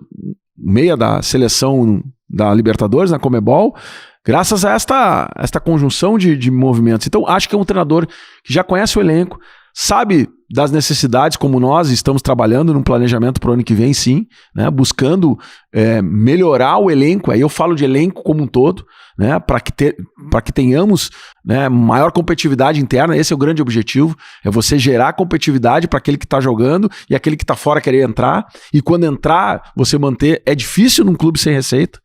meia da seleção da Libertadores, na Conmebol, graças a esta conjunção de movimentos. Então, acho que é um treinador que já conhece o elenco, sabe das necessidades, como nós estamos trabalhando num planejamento para o ano que vem, sim, né, buscando melhorar o elenco. Aí eu falo de elenco como um todo, né, para que tenhamos, né, maior competitividade interna. Esse é o grande objetivo, é você gerar competitividade para aquele que está jogando e aquele que está fora querer entrar, e quando entrar, você manter. É difícil num clube sem receita.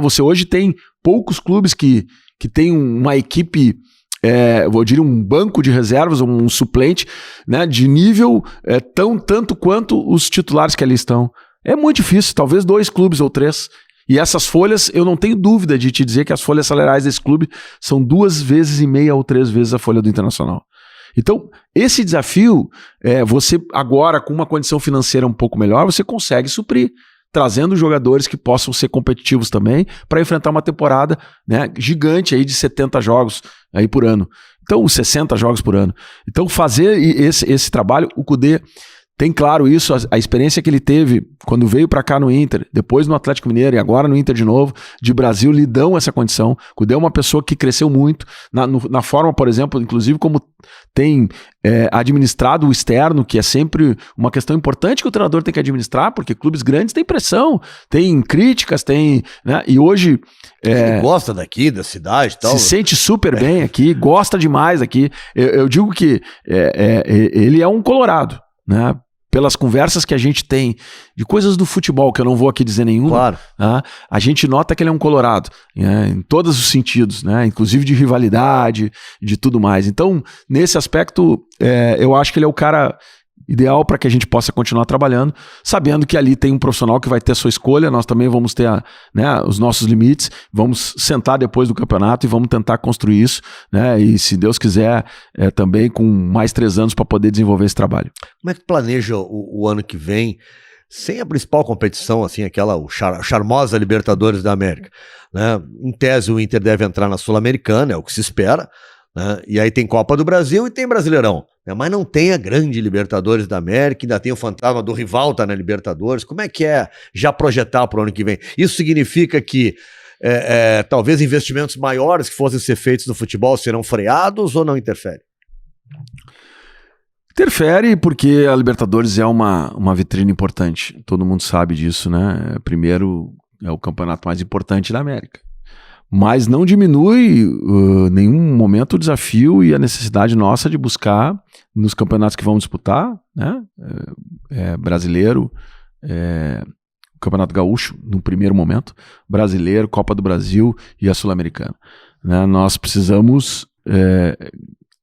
Você hoje tem poucos clubes que tem uma equipe, eu diria um banco de reservas, um suplente, né, de nível tanto quanto os titulares que ali estão. É muito difícil, talvez 2 clubes ou 3. E essas folhas, eu não tenho dúvida de te dizer que as folhas salariais desse clube são 2,5 ou 3 vezes a folha do Internacional. Então, esse desafio, você agora com uma condição financeira um pouco melhor, você consegue suprir, trazendo jogadores que possam ser competitivos também para enfrentar uma temporada, né, gigante aí de 70 jogos aí por ano. Então, 60 jogos por ano. Então, fazer esse trabalho, o Kudê tem claro isso, a experiência que ele teve quando veio para cá no Inter, depois no Atlético Mineiro e agora no Inter de novo, de Brasil, lhe dão essa condição. O Kudê é uma pessoa que cresceu muito na forma, por exemplo, inclusive como tem administrado o externo, que é sempre uma questão importante que o treinador tem que administrar, porque clubes grandes têm pressão, tem críticas, tem, né? E hoje... Ele gosta daqui, da cidade e tal. Se sente super bem aqui, gosta demais aqui. Eu digo que ele é um colorado, né? Pelas conversas que a gente tem de coisas do futebol, que eu não vou aqui dizer nenhuma, claro, né? A gente nota que ele é um colorado, né? Em todos os sentidos, né? Inclusive de rivalidade, de tudo mais. Então, nesse aspecto, eu acho que ele é o cara ideal para que a gente possa continuar trabalhando, sabendo que ali tem um profissional que vai ter a sua escolha, nós também vamos ter os nossos limites, vamos sentar depois do campeonato e vamos tentar construir isso, né? E se Deus quiser, também com mais 3 anos para poder desenvolver esse trabalho. Como é que planeja o ano que vem, sem a principal competição, assim, aquela charmosa Libertadores da América, né? Em tese o Inter deve entrar na Sul-Americana, é o que se espera, né? E aí tem Copa do Brasil e tem Brasileirão, né? Mas não tem a grande Libertadores da América, ainda tem o fantasma do rival tá na Libertadores. Como é que é já projetar para o ano que vem? Isso significa que talvez investimentos maiores que fossem ser feitos no futebol serão freados ou não interfere? Interfere porque a Libertadores é uma vitrine importante, todo mundo sabe disso, né? Primeiro, é o campeonato mais importante da América. Mas não diminui nenhum momento o desafio e a necessidade nossa de buscar nos campeonatos que vamos disputar, né? Brasileiro, Campeonato Gaúcho, no primeiro momento, Brasileiro, Copa do Brasil e a Sul-Americana, né? Nós precisamos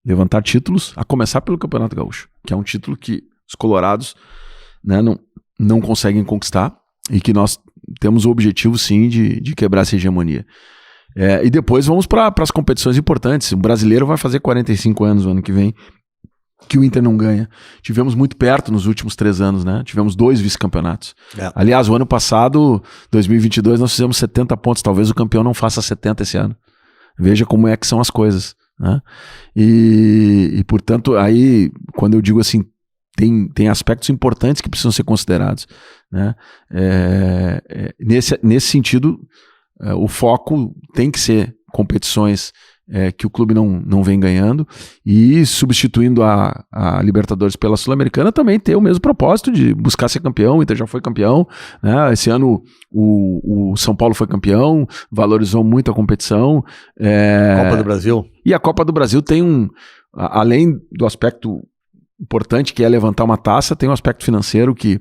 levantar títulos, a começar pelo Campeonato Gaúcho, que é um título que os colorados, né, não conseguem conquistar e que nós temos o objetivo, sim, de quebrar essa hegemonia. E depois vamos para as competições importantes. O brasileiro vai fazer 45 anos no ano que vem, que o Inter não ganha. Tivemos muito perto nos últimos 3 anos, né? Tivemos 2 vice-campeonatos. Aliás, o ano passado, 2022, nós fizemos 70 pontos. Talvez o campeão não faça 70 esse ano. Veja como é que são as coisas, né? E portanto, aí, quando eu digo assim, tem aspectos importantes que precisam ser considerados, né? Nesse sentido, o foco tem que ser competições que o clube não vem ganhando, e substituindo a Libertadores pela Sul-Americana também ter o mesmo propósito de buscar ser campeão. O Inter já foi campeão, né? Esse ano o São Paulo foi campeão, valorizou muito a competição. Copa do Brasil. E a Copa do Brasil tem além do aspecto importante, que é levantar uma taça, tem um aspecto financeiro que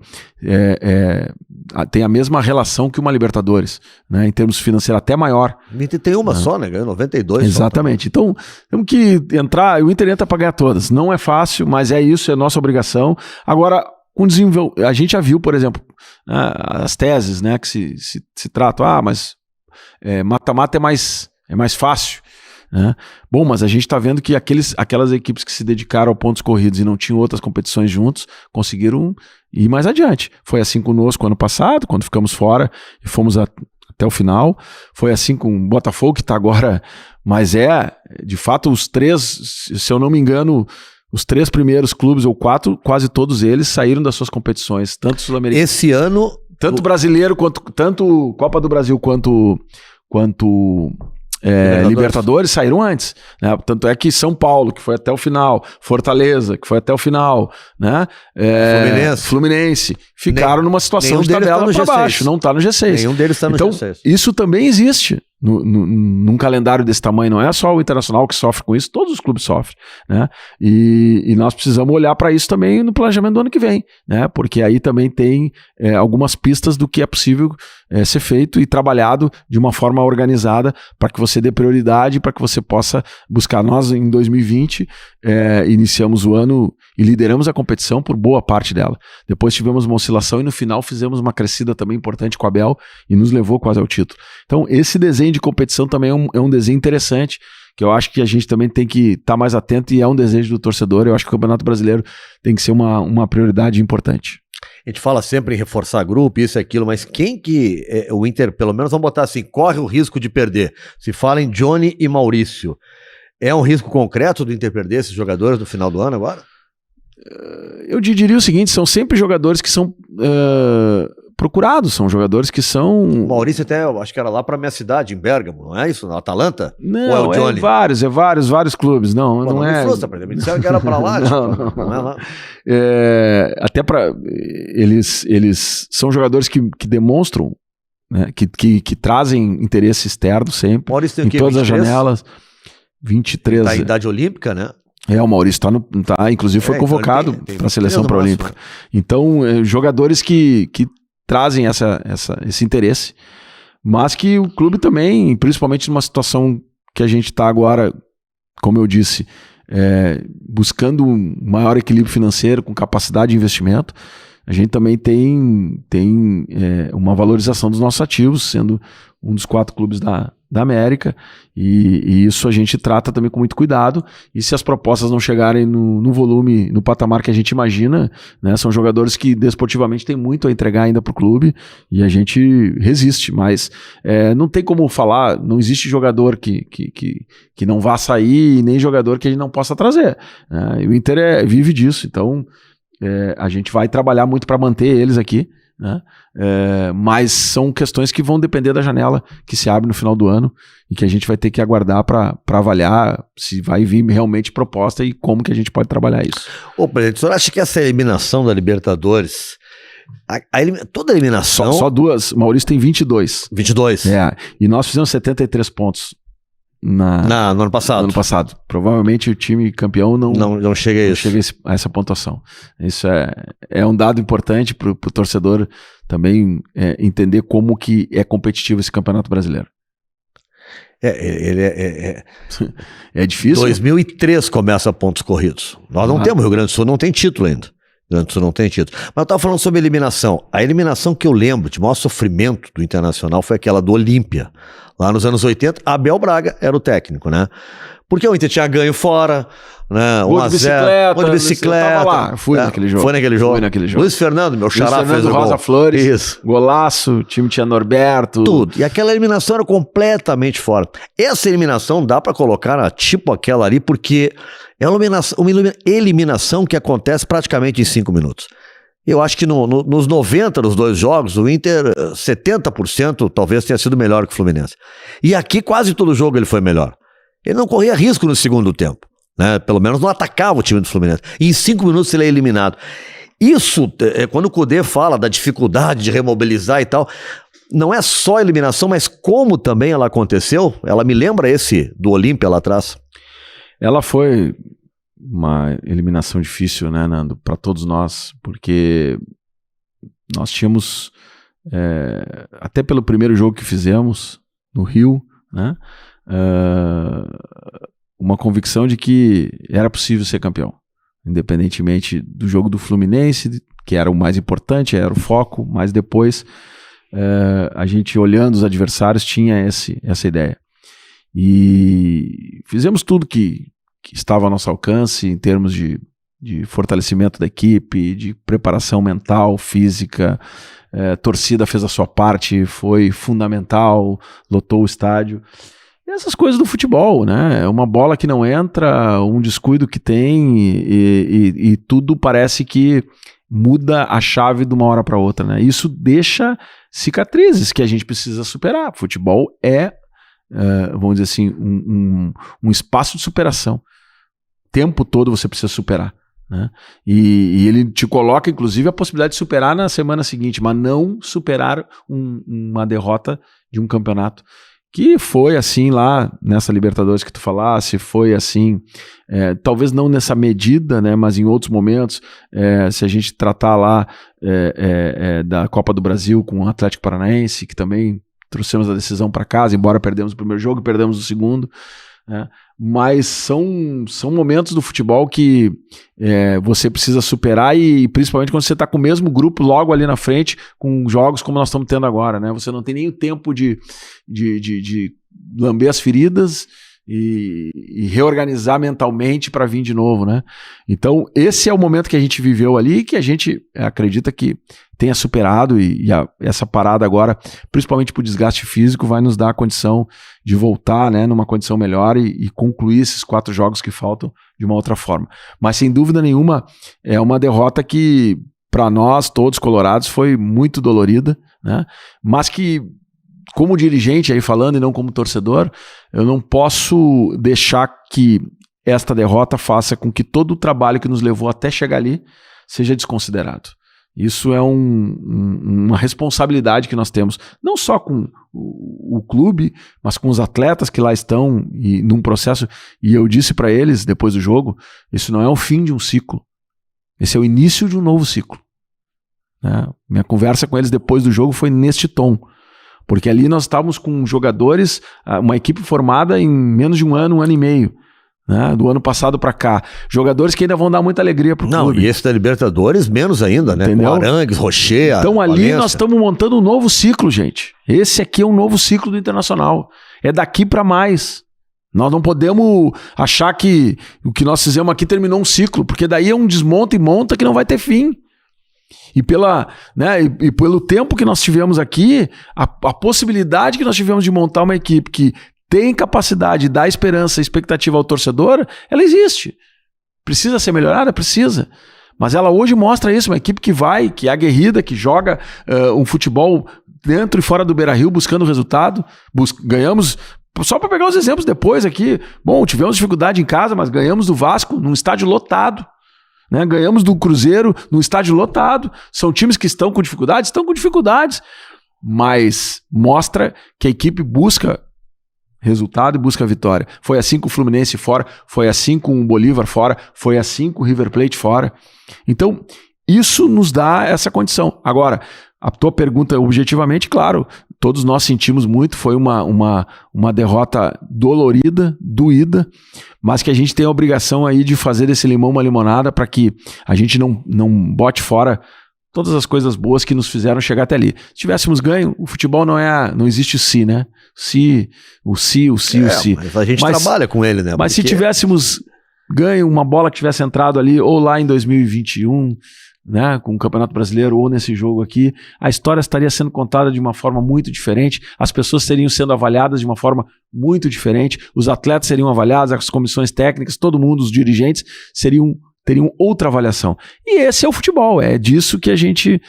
tem a mesma relação que uma Libertadores, né, em termos financeiros, até maior. O Inter tem uma só, né? Ganhou 92. Exatamente. Então, temos que entrar, o Inter entra para ganhar todas. Não é fácil, mas é isso, é nossa obrigação. Agora, a gente já viu, por exemplo, as teses, né, que se tratam, mas mata-mata é mais fácil, né? Bom, mas a gente está vendo que aquelas equipes que se dedicaram a pontos corridos e não tinham outras competições juntos, conseguiram ir mais adiante. Foi assim conosco ano passado, quando ficamos fora e fomos até o final. Foi assim com o Botafogo, que está agora, mas de fato, os 3, se eu não me engano, os 3 primeiros clubes, ou 4, quase todos eles saíram das suas competições, tanto sul-americano. Esse ano, tanto brasileiro, tanto Copa do Brasil quanto Libertadores saíram antes, né? Tanto é que São Paulo, que foi até o final, Fortaleza, que foi até o final, né? Fluminense ficaram numa situação de tabela para baixo, não está no G6. Nenhum deles está no então, G6. Isso também existe num calendário desse tamanho. Não é só o Internacional que sofre com isso, todos os clubes sofrem, né? E nós precisamos olhar para isso também no planejamento do ano que vem, né? Porque aí também tem algumas pistas do que é possível ser feito e trabalhado de uma forma organizada para que você dê prioridade, para que você possa buscar. Nós, em 2020, iniciamos o ano e lideramos a competição por boa parte dela. Depois tivemos uma oscilação e no final fizemos uma crescida também importante com a Abel e nos levou quase ao título. Então, esse desenho de competição também é um desenho interessante que eu acho que a gente também tem que estar mais atento e é um desejo do torcedor. Eu acho que o Campeonato Brasileiro tem que ser uma prioridade importante. A gente fala sempre em reforçar grupo, isso e aquilo, mas quem que o Inter, pelo menos vamos botar assim, corre o risco de perder? Se fala em Johnny e Maurício. É um risco concreto do Inter perder esses jogadores no final do ano agora? Eu diria o seguinte, são sempre jogadores que são procurados, são jogadores que são... O Maurício até, eu acho que era lá pra minha cidade, em Bergamo, não é isso? Na Atalanta? Não, ou é o Johnny? vários clubes, não, Pô, não é... me frustra, me disseram que era pra lá, não é lá. Até para eles são jogadores que demonstram, né, que trazem interesse externo sempre, Maurício tem em o quê, todas 23? as janelas, 23... Da idade olímpica, né? O Maurício inclusive foi convocado então para a seleção pré-olímpica. Então, jogadores que trazem esse interesse, mas que o clube também, principalmente numa situação que a gente está agora, como eu disse, buscando um maior equilíbrio financeiro, com capacidade de investimento, a gente também tem uma valorização dos nossos ativos, sendo um dos 4 clubes da América, e isso a gente trata também com muito cuidado, e se as propostas não chegarem no volume, no patamar que a gente imagina, né, são jogadores que desportivamente têm muito a entregar ainda para o clube, e a gente resiste, mas não tem como falar, não existe jogador que não vá sair, e nem jogador que a gente não possa trazer, né? O Inter vive disso, então a gente vai trabalhar muito para manter eles aqui, né? Mas são questões que vão depender da janela que se abre no final do ano e que a gente vai ter que aguardar para avaliar se vai vir realmente proposta e como que a gente pode trabalhar isso. Ô, presidente, o senhor acha que essa eliminação da Libertadores, toda eliminação... Só 2, Maurício tem 22. 22? E nós fizemos 73 pontos no ano passado. Provavelmente o time campeão não chega a isso. Não chega a essa pontuação. Isso é um dado importante para o torcedor também entender como que é competitivo esse Campeonato Brasileiro. É difícil. 2003 começa pontos corridos. Nós não temos, o Rio Grande do Sul não tem título ainda. O Rio Grande do Sul não tem título. Mas eu estava falando sobre eliminação. A eliminação que eu lembro de maior sofrimento do Internacional foi aquela do Olímpia. Lá nos anos 80, Abel Braga era o técnico, né? Porque o Inter tinha ganho fora, né? 1-0, gol de bicicleta. Eu tava lá, fui naquele jogo. Foi naquele jogo. Luiz Fernando, meu xará, fez o Rosa gol. Flores, isso. Golaço, o time tinha Norberto. Tudo. E aquela eliminação era completamente fora. Essa eliminação dá pra colocar tipo aquela ali, porque é uma eliminação que acontece praticamente em 5 minutos. Eu acho que nos 90 dos 2 jogos, o Inter, 70% talvez tenha sido melhor que o Fluminense. E aqui quase todo jogo ele foi melhor. Ele não corria risco no segundo tempo, né? Pelo menos não atacava o time do Fluminense. E em 5 minutos ele é eliminado. Isso, quando o Cudê fala da dificuldade de remobilizar e tal, não é só a eliminação, mas como também ela aconteceu. Ela me lembra esse do Olímpia lá atrás. Ela foi uma eliminação difícil, né, Nando, para todos nós, porque nós tínhamos, até pelo primeiro jogo que fizemos no Rio, né, uma convicção de que era possível ser campeão, independentemente do jogo do Fluminense, que era o mais importante, era o foco, mas depois a gente, olhando os adversários, tinha essa ideia. E fizemos tudo que estava ao nosso alcance em termos de fortalecimento da equipe, de preparação mental, física, torcida fez a sua parte, foi fundamental, lotou o estádio. E essas coisas do futebol, né? Uma bola que não entra, um descuido que tem e tudo parece que muda a chave de uma hora para outra, né? Isso deixa cicatrizes que a gente precisa superar. Futebol vamos dizer assim, um espaço de superação. O tempo todo você precisa superar, né? E ele te coloca, inclusive, a possibilidade de superar na semana seguinte, mas não superar uma derrota de um campeonato. Que foi assim lá nessa Libertadores que tu falasse, foi assim, talvez não nessa medida, né, mas em outros momentos, se a gente tratar lá da Copa do Brasil com o Atlético Paranaense, que também trouxemos a decisão para casa, embora perdemos o primeiro jogo e perdemos o segundo, né? Mas são momentos do futebol que você precisa superar e principalmente quando você está com o mesmo grupo logo ali na frente, com jogos como nós estamos tendo agora, né? Você não tem nem o tempo de lamber as feridas, e reorganizar mentalmente para vir de novo, né? Então, esse é o momento que a gente viveu ali e que a gente acredita que tenha superado essa parada agora, principalmente por desgaste físico, vai nos dar a condição de voltar, né, numa condição melhor e concluir esses 4 jogos que faltam de uma outra forma. Mas, sem dúvida nenhuma, é uma derrota que, para nós, todos colorados, foi muito dolorida, né? Mas que, como dirigente aí falando e não como torcedor, eu não posso deixar que esta derrota faça com que todo o trabalho que nos levou até chegar ali seja desconsiderado. Isso é uma responsabilidade que nós temos, não só com o clube, mas com os atletas que lá estão e num processo. E eu disse para eles, depois do jogo, isso não é o fim de um ciclo. Esse é o início de um novo ciclo. Né? Minha conversa com eles depois do jogo foi neste tom. Porque ali nós estávamos com jogadores, uma equipe formada em menos de um ano e meio. Né, do ano passado para cá. Jogadores que ainda vão dar muita alegria pro clube. Não, e esse da Libertadores menos ainda, né? Entendeu? Com Arangues, Rocher, então ali Valência. nós estamos montando um novo ciclo, gente. Esse aqui é um novo ciclo do Internacional. É daqui para mais. Nós não podemos achar que o que nós fizemos aqui terminou um ciclo, porque daí é um desmonta e monta que não vai ter fim. E pelo tempo que nós tivemos aqui, a possibilidade que nós tivemos de montar uma equipe que tem capacidade de dar esperança e expectativa ao torcedor, ela existe. Precisa ser melhorada? Precisa. Mas ela hoje mostra isso, uma equipe que é aguerrida, que joga um futebol dentro e fora do Beira-Rio buscando resultado. Ganhamos, só para pegar os exemplos depois aqui, bom, tivemos dificuldade em casa, mas ganhamos do Vasco num estádio lotado. Né? Ganhamos do Cruzeiro num estádio lotado. São times que estão com dificuldades, mas mostra que a equipe busca resultado e busca a vitória. Foi assim com o Fluminense fora, foi assim com o Bolívar fora, foi assim com o River Plate fora. Então, isso nos dá essa condição. Agora, a tua pergunta, objetivamente, claro, todos nós sentimos muito, foi uma derrota dolorida, doída, mas que a gente tem a obrigação aí de fazer desse limão uma limonada para que a gente não bote fora todas as coisas boas que nos fizeram chegar até ali. Se tivéssemos ganho, o futebol não existe si, né? O si. Mas a gente trabalha com ele, né? Mas se tivéssemos ganho uma bola que tivesse entrado ali, ou lá em 2021, né, com o Campeonato Brasileiro, ou nesse jogo aqui, a história estaria sendo contada de uma forma muito diferente, as pessoas estariam sendo avaliadas de uma forma muito diferente, os atletas seriam avaliados, as comissões técnicas, todo mundo, os dirigentes, teriam outra avaliação. E esse é o futebol, é disso que a gente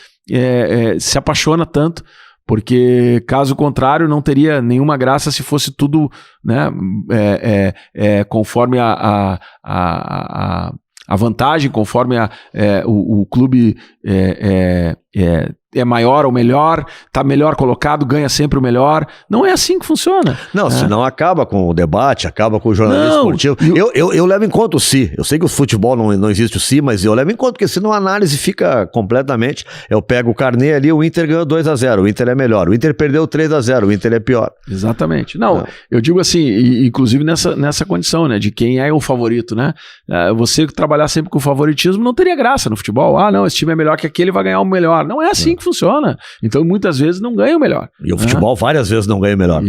se apaixona tanto, porque caso contrário não teria nenhuma graça se fosse tudo, né, conforme a vantagem, conforme o clube é maior ou melhor, está melhor colocado, ganha sempre o melhor. Não é assim que funciona. Não, senão acaba com o debate, acaba com o jornalismo esportivo. Eu levo em conta o si. Eu sei que o futebol não existe o si, mas eu levo em conta, porque senão a análise fica completamente... Eu pego o carnê ali, o Inter ganhou 2-0, o Inter é melhor. O Inter perdeu 3-0, o Inter é pior. Exatamente. Não, eu digo assim, inclusive nessa condição, né, de quem é o favorito, né? Você trabalhar sempre com favoritismo não teria graça no futebol. Ah, não, esse time é melhor que aquele, vai ganhar o melhor. Não é assim que funciona. Então, muitas vezes não ganha o melhor. E o futebol várias vezes não ganha o melhor.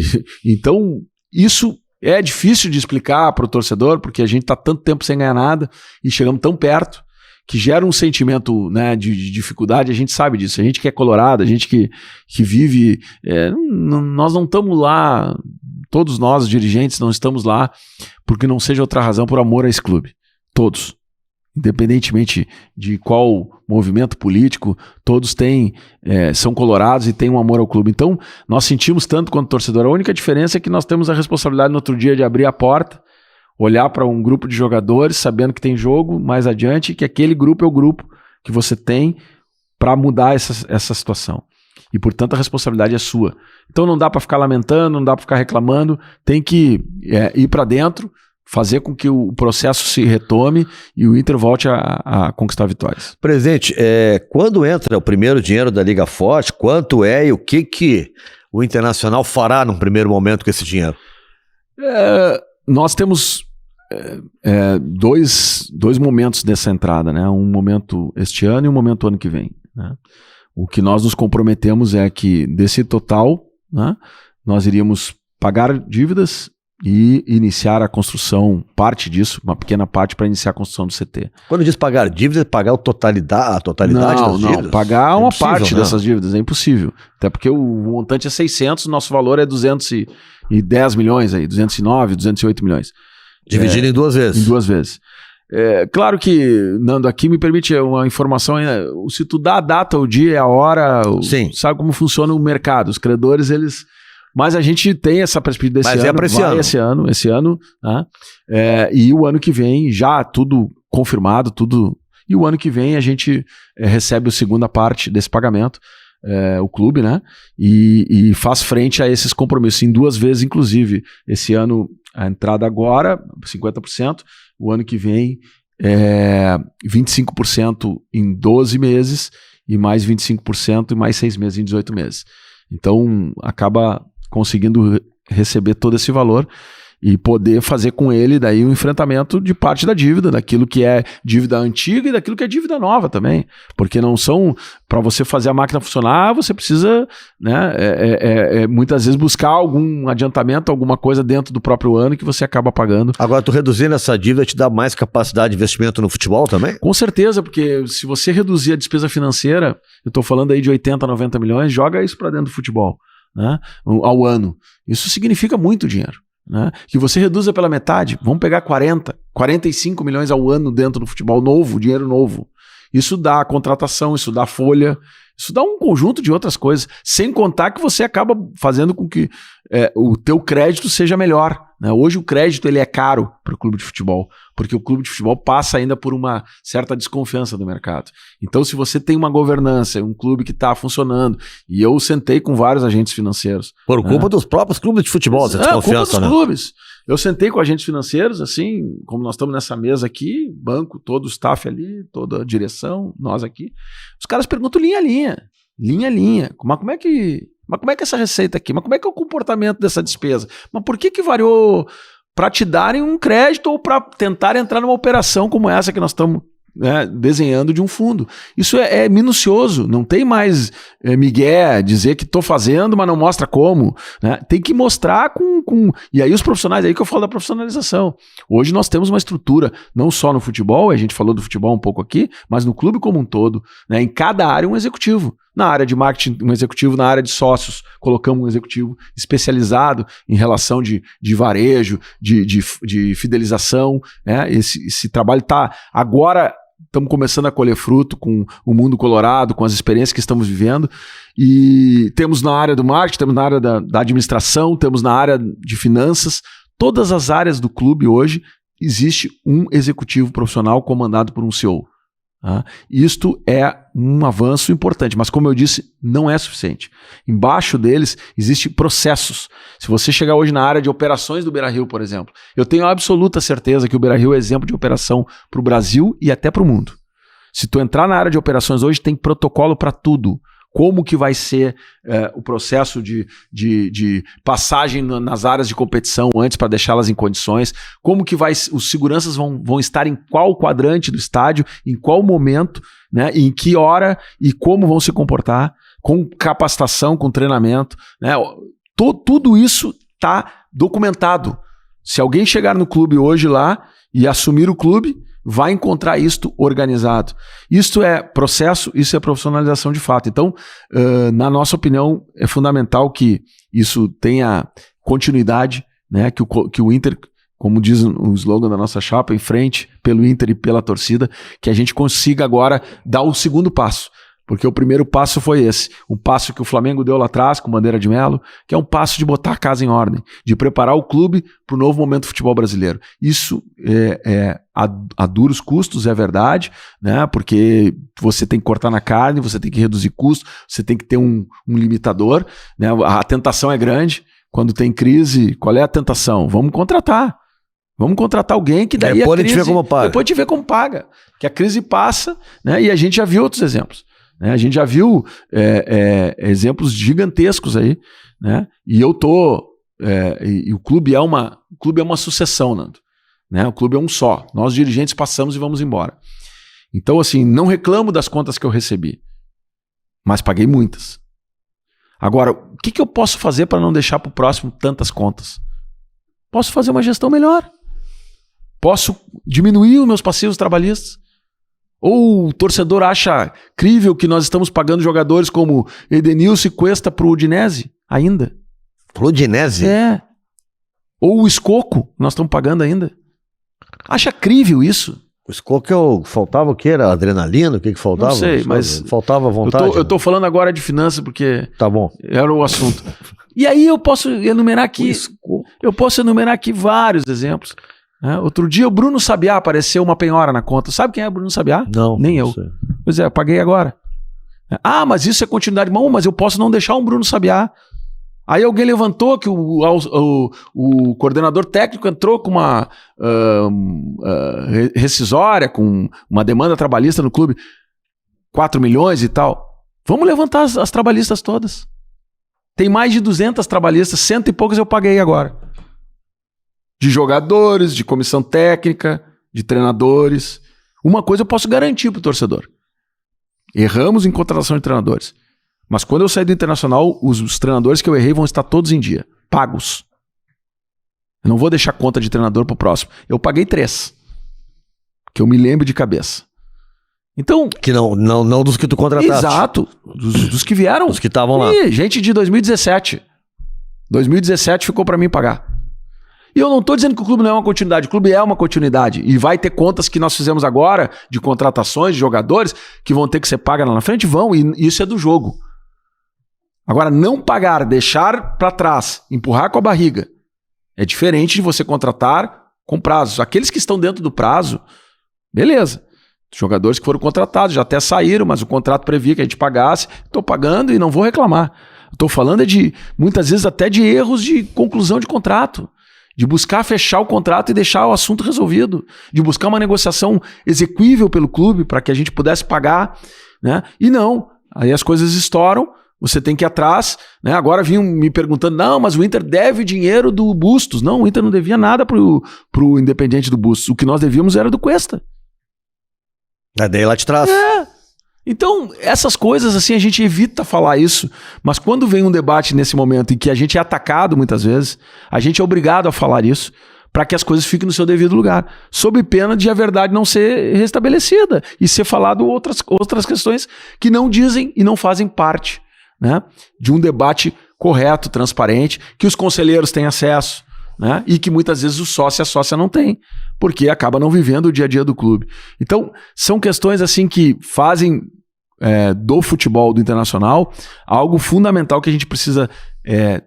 Então, isso é difícil de explicar para o torcedor, porque a gente está tanto tempo sem ganhar nada e chegamos tão perto, que gera um sentimento, né, de dificuldade. A gente sabe disso. A gente que é colorado, a gente que vive... nós não estamos lá, todos nós, os dirigentes, não estamos lá porque não seja outra razão, por amor a esse clube. Todos. Independentemente de qual movimento político, todos são colorados e têm um amor ao clube. Então, nós sentimos tanto quanto torcedor. A única diferença é que nós temos a responsabilidade no outro dia de abrir a porta, olhar para um grupo de jogadores, sabendo que tem jogo mais adiante, e que aquele grupo é o grupo que você tem para mudar essa situação. E, portanto, a responsabilidade é sua. Então, não dá para ficar lamentando, não dá para ficar reclamando, tem que ir para dentro, fazer com que o processo se retome e o Inter volte a conquistar vitórias. Presidente, quando entra o primeiro dinheiro da Liga Forte, quanto é e o que o Internacional fará num primeiro momento com esse dinheiro? Nós temos dois momentos dessa entrada, né? Um momento este ano e um momento ano que vem, né? O que nós nos comprometemos é que desse total, né, nós iríamos pagar dívidas e iniciar a construção, parte disso, uma pequena parte para iniciar a construção do CT. Quando diz pagar dívidas, é pagar a totalidade das dívidas? Não, pagar uma parte dessas dívidas, é impossível. Até porque o montante é 600, nosso valor é 210 milhões aí, 209, 208 milhões. Dividido em 2 vezes. Em 2 vezes. Claro que, Nando, aqui me permite uma informação, se tu dá a data, o dia, a hora, sabe como funciona o mercado, os credores, eles... Mas a gente tem essa perspectiva desse ano. Mas é para esse ano, né? E o ano que vem, já tudo confirmado, tudo... E o ano que vem a gente recebe a segunda parte desse pagamento, o clube, né? E faz frente a esses compromissos, em 2 vezes, inclusive. Esse ano, a entrada agora, 50%. O ano que vem, 25% em 12 meses e mais 25% e mais 6 meses em 18 meses. Então, acaba conseguindo receber todo esse valor e poder fazer com ele daí o enfrentamento de parte da dívida, daquilo que é dívida antiga e daquilo que é dívida nova também, porque não são, para você fazer a máquina funcionar, você precisa, né, muitas vezes buscar algum adiantamento, alguma coisa dentro do próprio ano que você acaba pagando. Agora, tu reduzindo essa dívida te dá mais capacidade de investimento no futebol também? Com certeza, porque se você reduzir a despesa financeira, eu estou falando aí de 80, 90 milhões, joga isso para dentro do futebol, né, ao ano. Isso significa muito dinheiro. Né? Que você reduza pela metade, vamos pegar 45 milhões ao ano dentro do futebol novo, dinheiro novo. Isso dá contratação, isso dá folha, isso dá um conjunto de outras coisas, sem contar que você acaba fazendo com que o teu crédito seja melhor. Né? Hoje o crédito ele é caro para o clube de futebol, porque o clube de futebol passa ainda por uma certa desconfiança do mercado. Então, se você tem uma governança, um clube que está funcionando, e eu sentei com vários agentes financeiros. Por culpa dos próprios clubes de futebol, essa desconfiança, culpa dos clubes. Eu sentei com agentes financeiros, assim, como nós estamos nessa mesa aqui, banco, todo o staff ali, toda a direção, nós aqui. Os caras perguntam linha a linha. Mas como é que essa receita aqui? Mas como é que é o comportamento dessa despesa? Mas por que variou para te darem um crédito ou para tentar entrar numa operação como essa que nós estamos desenhando de um fundo? Isso é minucioso, não tem mais migué, dizer que estou fazendo, mas não mostra como. Né? Tem que mostrar com... E aí os profissionais, aí que eu falo da profissionalização. Hoje nós temos uma estrutura, não só no futebol, a gente falou do futebol um pouco aqui, mas no clube como um todo. Né? Em cada área um executivo. Na área de marketing, um executivo. Na área de sócios, colocamos um executivo especializado em relação de varejo, de fidelização. Né? Esse trabalho está agora... Estamos começando a colher fruto com o mundo colorado, com as experiências que estamos vivendo. E temos na área do marketing, temos na área da administração, temos na área de finanças. Todas as áreas do clube hoje existe um executivo profissional comandado por um CEO. Tá? Isto é um avanço importante, mas como eu disse, não é suficiente. Embaixo deles existem processos. Se você chegar hoje na área de operações do Beira-Rio, por exemplo, eu tenho absoluta certeza que o Beira-Rio é exemplo de operação para o Brasil e até para o mundo. Se tu entrar na área de operações hoje, tem protocolo para tudo. Como que vai ser o processo de passagem nas áreas de competição antes para deixá-las em condições, como que os seguranças vão estar em qual quadrante do estádio, em qual momento, né, em que hora e como vão se comportar, com capacitação, com treinamento. Né, tudo isso está documentado. Se alguém chegar no clube hoje lá e assumir o clube, vai encontrar isto organizado. Isto é processo, isso é profissionalização de fato. Então, na nossa opinião, é fundamental que isso tenha continuidade, né? Que o Inter, como diz o slogan da nossa chapa, em frente pelo Inter e pela torcida, que a gente consiga agora dar o segundo passo. Porque o primeiro passo foi esse, o passo que o Flamengo deu lá atrás com Bandeira de Melo, que é um passo de botar a casa em ordem, de preparar o clube para o novo momento do futebol brasileiro. Isso a duros custos, é verdade, né? Porque você tem que cortar na carne, você tem que reduzir custos, você tem que ter um limitador, né? A tentação é grande. Quando tem crise, qual é a tentação? Vamos contratar alguém que daí depois a gente vê como paga. Depois a gente vê como paga. Que a crise passa, né? E a gente já viu outros exemplos. A gente já viu exemplos gigantescos aí, né? E eu e o clube é uma sucessão, Nando, né? O clube é um só. Nós dirigentes passamos e vamos embora. Então, assim, não reclamo das contas que eu recebi, mas paguei muitas. Agora, o que eu posso fazer para não deixar para o próximo tantas contas? posso fazer uma gestão melhor. Posso diminuir os meus passivos trabalhistas. Ou o torcedor acha crível que nós estamos pagando jogadores como Edenilson e Cuesta pro Udinese ainda. Pro Udinese? É. Ou o Escoco, nós estamos pagando ainda. Acha crível isso? O Escoco faltava o quê? Era adrenalina? O que faltava? Não sei, mas... Faltava vontade. Eu tô falando agora de finanças porque... Tá bom. Era o assunto. E aí eu posso enumerar aqui vários exemplos. Outro dia o Bruno Sabiá apareceu uma penhora na conta. Sabe quem é o Bruno Sabiá? Não. Nem não eu. sei. Pois é, eu paguei agora. Mas isso é continuidade. Não, mas eu posso não deixar um Bruno Sabiá. Aí alguém levantou que o coordenador técnico entrou com uma rescisória, com uma demanda trabalhista no clube, 4 milhões e tal. Vamos levantar as trabalhistas todas. Tem mais de 200 trabalhistas, 100 e poucos eu paguei agora. De jogadores, de comissão técnica, de treinadores. Uma coisa eu posso garantir pro torcedor. Erramos em contratação de treinadores. Mas quando eu sair do Internacional, os treinadores que eu errei vão estar todos em dia. Pagos. Eu não vou deixar conta de treinador pro próximo. Eu paguei 3. Que eu me lembro de cabeça. Então... Que não dos que tu contrataste. Exato. Dos que vieram. Dos que estavam lá. Gente de 2017. 2017 ficou para mim pagar. E eu não estou dizendo que o clube não é uma continuidade. O clube é uma continuidade. E vai ter contas que nós fizemos agora, de contratações, de jogadores, que vão ter que ser pagas lá na frente. Vão, e isso é do jogo. Agora, não pagar, deixar para trás, empurrar com a barriga, é diferente de você contratar com prazos. Aqueles que estão dentro do prazo, beleza. Jogadores que foram contratados, já até saíram, mas o contrato previa que a gente pagasse. Estou pagando e não vou reclamar. Estou falando de, muitas vezes, até de erros de conclusão de contrato. De buscar fechar o contrato e deixar o assunto resolvido. De buscar uma negociação exequível pelo clube para que a gente pudesse pagar. Né? E não. Aí as coisas estouram, você tem que ir atrás. Né? Agora vinham me perguntando, não, mas o Inter deve dinheiro do Bustos. Não, o Inter não devia nada pro Independiente do Bustos. O que nós devíamos era do Cuesta. Daí lá de trás. Então, essas coisas, assim, a gente evita falar isso, mas quando vem um debate nesse momento em que a gente é atacado muitas vezes, a gente é obrigado a falar isso para que as coisas fiquem no seu devido lugar, sob pena de a verdade não ser restabelecida e ser falado outras questões que não dizem e não fazem parte, né, de um debate correto, transparente, que os conselheiros têm acesso, né, e que muitas vezes o sócio e a sócia não têm, porque acaba não vivendo o dia a dia do clube. Então, são questões assim que fazem do futebol do Internacional algo fundamental que a gente precisa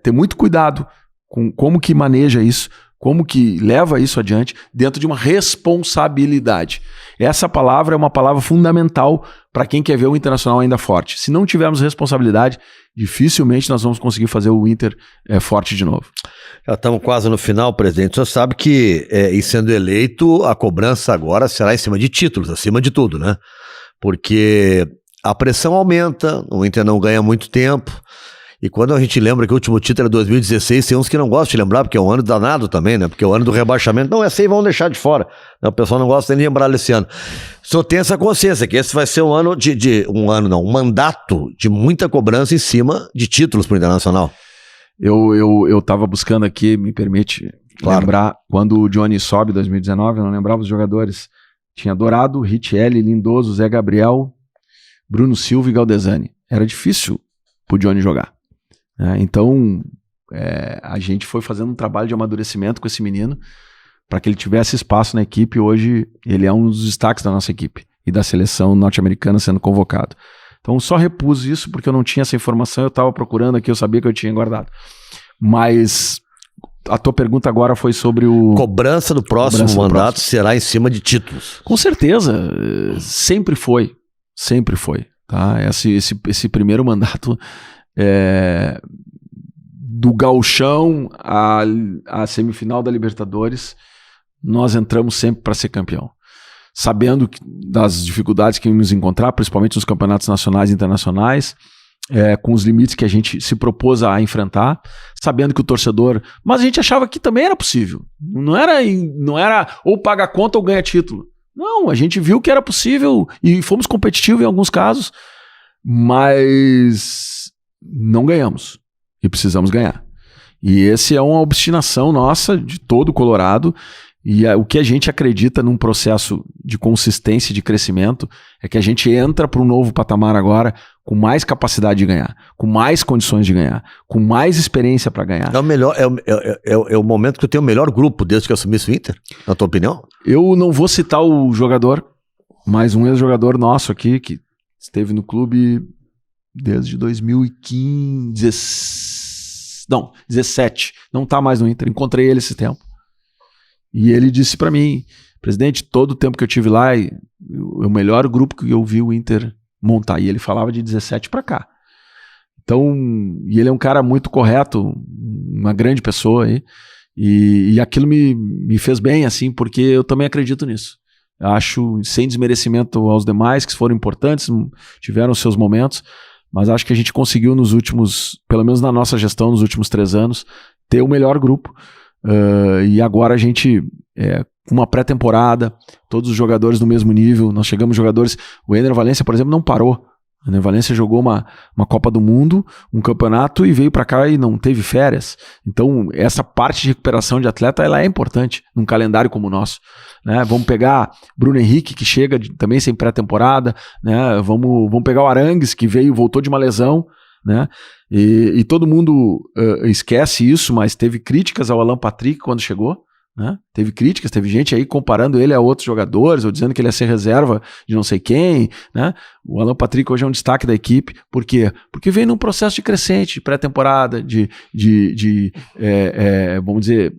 ter muito cuidado com como que maneja isso, como que leva isso adiante dentro de uma responsabilidade. Essa palavra é uma palavra fundamental para quem quer ver o Internacional ainda forte. Se não tivermos responsabilidade, dificilmente nós vamos conseguir fazer o Inter forte de novo. Já estamos quase no final, presidente. O senhor sabe que, em sendo eleito, a cobrança agora será em cima de títulos, acima de tudo, né? Porque a pressão aumenta, o Inter não ganha muito tempo. E quando a gente lembra que o último título é 2016, tem uns que não gostam de lembrar, porque é um ano danado também, né? Porque é o ano do rebaixamento. Não, essa aí vão deixar de fora. O pessoal não gosta nem de lembrar desse ano. Só tem essa consciência que esse vai ser um ano um mandato de muita cobrança em cima de títulos para o Internacional. Eu tava buscando aqui, me permite lembrar, quando o Johnny sobe em 2019, eu não lembrava os jogadores. Tinha Dourado, Richelli, Lindoso, Zé Gabriel, Bruno Silva e Galdesani. Era difícil pro Johnny jogar. Então, a gente foi fazendo um trabalho de amadurecimento com esse menino para que ele tivesse espaço na equipe. Hoje ele é um dos destaques da nossa equipe e da seleção norte-americana sendo convocado. Então só repus isso porque eu não tinha essa informação, eu estava procurando aqui, eu sabia que eu tinha guardado. Mas a tua pergunta agora foi sobre o... Cobrança do próximo mandato será em cima de títulos. Com certeza, sempre foi. Tá? Esse primeiro mandato do Gauchão à semifinal da Libertadores, nós entramos sempre para ser campeão. Sabendo das dificuldades que íamos encontrar, principalmente nos campeonatos nacionais e internacionais, com os limites que a gente se propôs a enfrentar, sabendo que o torcedor... Mas a gente achava que também era possível. Não era ou paga a conta ou ganha título. Não, a gente viu que era possível e fomos competitivos em alguns casos, mas não ganhamos e precisamos ganhar. E esse é uma obstinação nossa, de todo o Colorado, e o que a gente acredita num processo de consistência e de crescimento é que a gente entra para um novo patamar agora com mais capacidade de ganhar, com mais condições de ganhar, com mais experiência para ganhar. É o momento que eu tenho o melhor grupo desde que eu assumi o Inter, na tua opinião? Eu não vou citar o jogador, mas um ex-jogador nosso aqui, que esteve no clube desde 2017, não está mais no Inter, encontrei ele esse tempo. E ele disse para mim, presidente, todo o tempo que eu tive lá, o melhor grupo que eu vi o Inter montar. E ele falava de 17 para cá. Então, e ele é um cara muito correto, uma grande pessoa aí. E aquilo me fez bem, assim, porque eu também acredito nisso. Eu acho, sem desmerecimento aos demais, que foram importantes, tiveram seus momentos, mas acho que a gente conseguiu nos últimos, pelo menos na nossa gestão, nos últimos 3 anos, ter o melhor grupo. E agora a gente, com uma pré-temporada, todos os jogadores no mesmo nível, nós chegamos jogadores, o Ener Valencia, por exemplo, não parou. O Ener Valencia jogou uma Copa do Mundo, um campeonato e veio para cá e não teve férias. Então essa parte de recuperação de atleta, ela é importante num calendário como o nosso, né? Vamos pegar Bruno Henrique, que chega também sem pré-temporada, né? Vamos pegar o Arangues, que voltou de uma lesão, né? E todo mundo esquece isso, mas teve críticas ao Alan Patrick quando chegou, né? Teve críticas, teve gente aí comparando ele a outros jogadores, ou dizendo que ele ia ser reserva de não sei quem, né? O Alan Patrick hoje é um destaque da equipe. Por quê? Porque vem num processo de crescente, de pré-temporada, vamos dizer,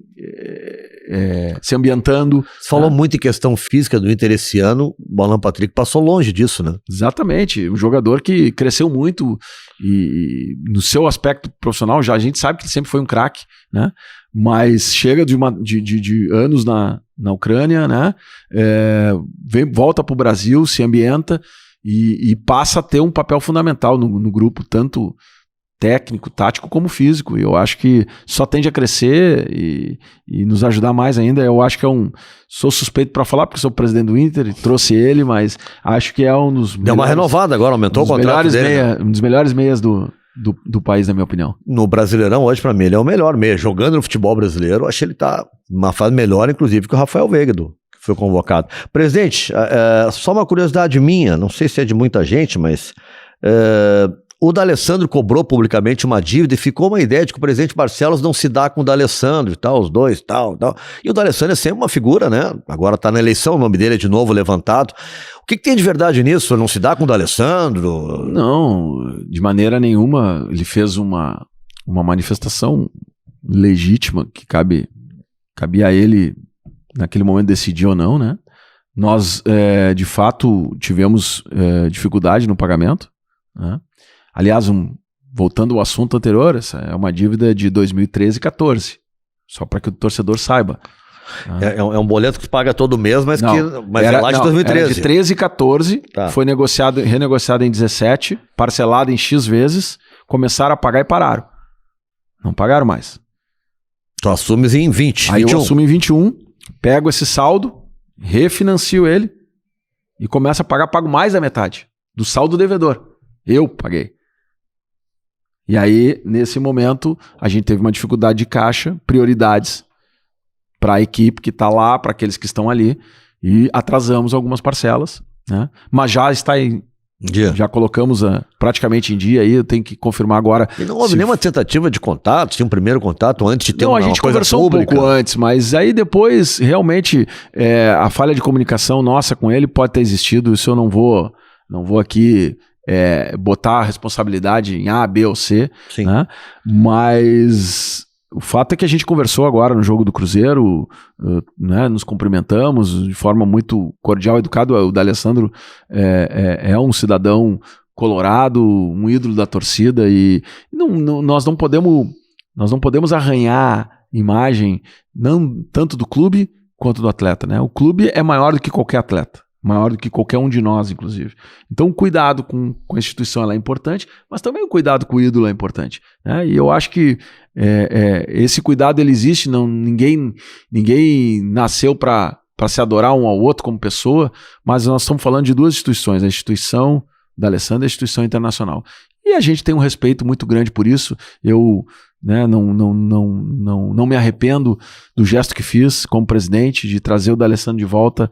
se ambientando. Você falou muito em questão física do Inter esse ano, o Alan Patrick passou longe disso, né? Exatamente, um jogador que cresceu muito e no seu aspecto profissional, já a gente sabe que ele sempre foi um craque, né? Mas chega de anos na Ucrânia, né? Volta para o Brasil, se ambienta e passa a ter um papel fundamental no grupo, tanto técnico, tático como físico. E eu acho que só tende a crescer e nos ajudar mais ainda. Eu acho que sou suspeito para falar, porque sou presidente do Inter e trouxe ele, mas acho que é um dos Deu uma renovada agora, aumentou o contrato dele. Um dos melhores meias do país, na minha opinião. No Brasileirão, hoje, pra mim, ele é o melhor meia. Jogando no futebol brasileiro, eu acho que ele tá numa fase melhor, inclusive, que o Rafael Veiga, que foi convocado. Presidente, só uma curiosidade minha, não sei se é de muita gente, mas o D'Alessandro cobrou publicamente uma dívida e ficou uma ideia de que o presidente Barcelos não se dá com o D'Alessandro e tal, os dois, tal. E o D'Alessandro é sempre uma figura, né? Agora tá na eleição, o nome dele é de novo levantado. O que tem de verdade nisso? Não se dá com o D'Alessandro? Não, de maneira nenhuma. Ele fez uma manifestação legítima que cabia a ele naquele momento decidir ou não, né? Nós, de fato, tivemos dificuldade no pagamento, né? Aliás, voltando ao assunto anterior, essa é uma dívida de 2013 e 2014, só para que o torcedor saiba. É um boleto que se paga todo mês, mas é lá de 2013. Era de 13 e 14, tá. Foi renegociado em 17, parcelado em X vezes, começaram a pagar e pararam. Não pagaram mais. Tu assumes em 20. Aí 21. eu assumo em 21, pego esse saldo, refinancio ele e começo a pagar, pago mais da metade do saldo devedor. Eu paguei. E aí, nesse momento, a gente teve uma dificuldade de caixa, prioridades para a equipe que está lá, para aqueles que estão ali, e atrasamos algumas parcelas, né? Mas já está em dia. Já colocamos praticamente em dia aí, eu tenho que confirmar agora. E não houve nenhuma tentativa de contato, tinha um primeiro contato antes de ter uma coisa pública? Não, a gente conversou um pouco antes, mas aí depois, realmente, a falha de comunicação nossa com ele pode ter existido, isso eu não vou aqui botar a responsabilidade em A, B ou C, né? Mas o fato é que a gente conversou agora no jogo do Cruzeiro, né? Nos cumprimentamos de forma muito cordial, educada. O D'Alessandro é um cidadão colorado, um ídolo da torcida e nós não podemos arranhar imagem não tanto do clube quanto do atleta, né? O clube é maior do que qualquer atleta. Maior do que qualquer um de nós, inclusive. Então, o cuidado com a instituição ela é importante, mas também o cuidado com o ídolo é importante, né? E eu acho que esse cuidado ele existe, ninguém nasceu para se adorar um ao outro como pessoa, mas nós estamos falando de duas instituições, a instituição da Alessandra e a instituição internacional. E a gente tem um respeito muito grande por isso. Eu né? Não me arrependo do gesto que fiz como presidente, de trazer o D'Alessandro de volta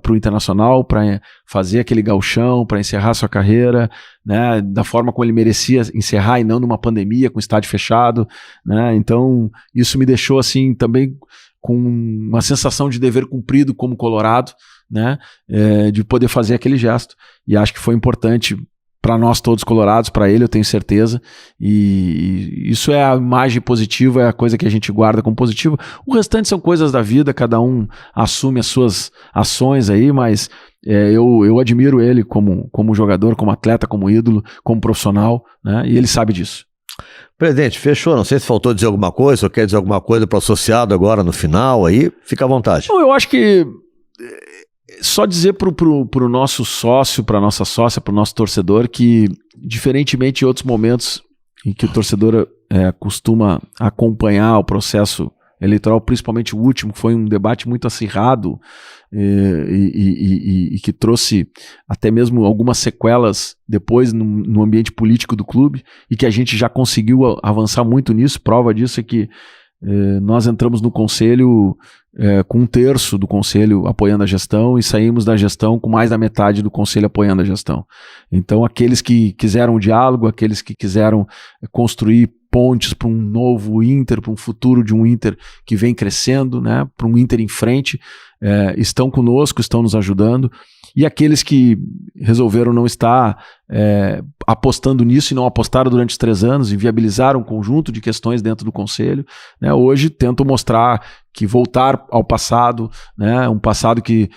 para o Internacional, para fazer aquele gauchão, para encerrar sua carreira, né? Da forma como ele merecia encerrar e não numa pandemia, com o estádio fechado, né? Então isso me deixou assim também com uma sensação de dever cumprido como colorado, né? De poder fazer aquele gesto, e acho que foi importante para nós todos colorados, para ele eu tenho certeza, e isso é a imagem positiva, é a coisa que a gente guarda como positiva. O restante são coisas da vida, cada um assume as suas ações aí, mas eu admiro ele como jogador, como atleta, como ídolo, como profissional, né? E ele sabe disso. Presidente, fechou, não sei se faltou dizer alguma coisa ou quer dizer alguma coisa para o associado agora no final, aí fica à vontade. Não, eu acho que só dizer pro nosso sócio, para nossa sócia, pro nosso torcedor, que diferentemente de outros momentos em que o torcedor costuma acompanhar o processo eleitoral, principalmente o último, que foi um debate muito acirrado e que trouxe até mesmo algumas sequelas depois no ambiente político do clube, e que a gente já conseguiu avançar muito nisso. Prova disso é que nós entramos no conselho com 1/3 do conselho apoiando a gestão, e saímos da gestão com mais da metade do conselho apoiando a gestão. Então aqueles que quiseram diálogo, aqueles que quiseram construir pontes para um novo Inter, para um futuro de um Inter que vem crescendo, né, para um Inter em frente, estão conosco, estão nos ajudando. E aqueles que resolveram não estar apostando nisso e não apostaram durante os 3 anos, inviabilizaram um conjunto de questões dentro do conselho, né, hoje tentam mostrar que voltar ao passado, né, um passado que,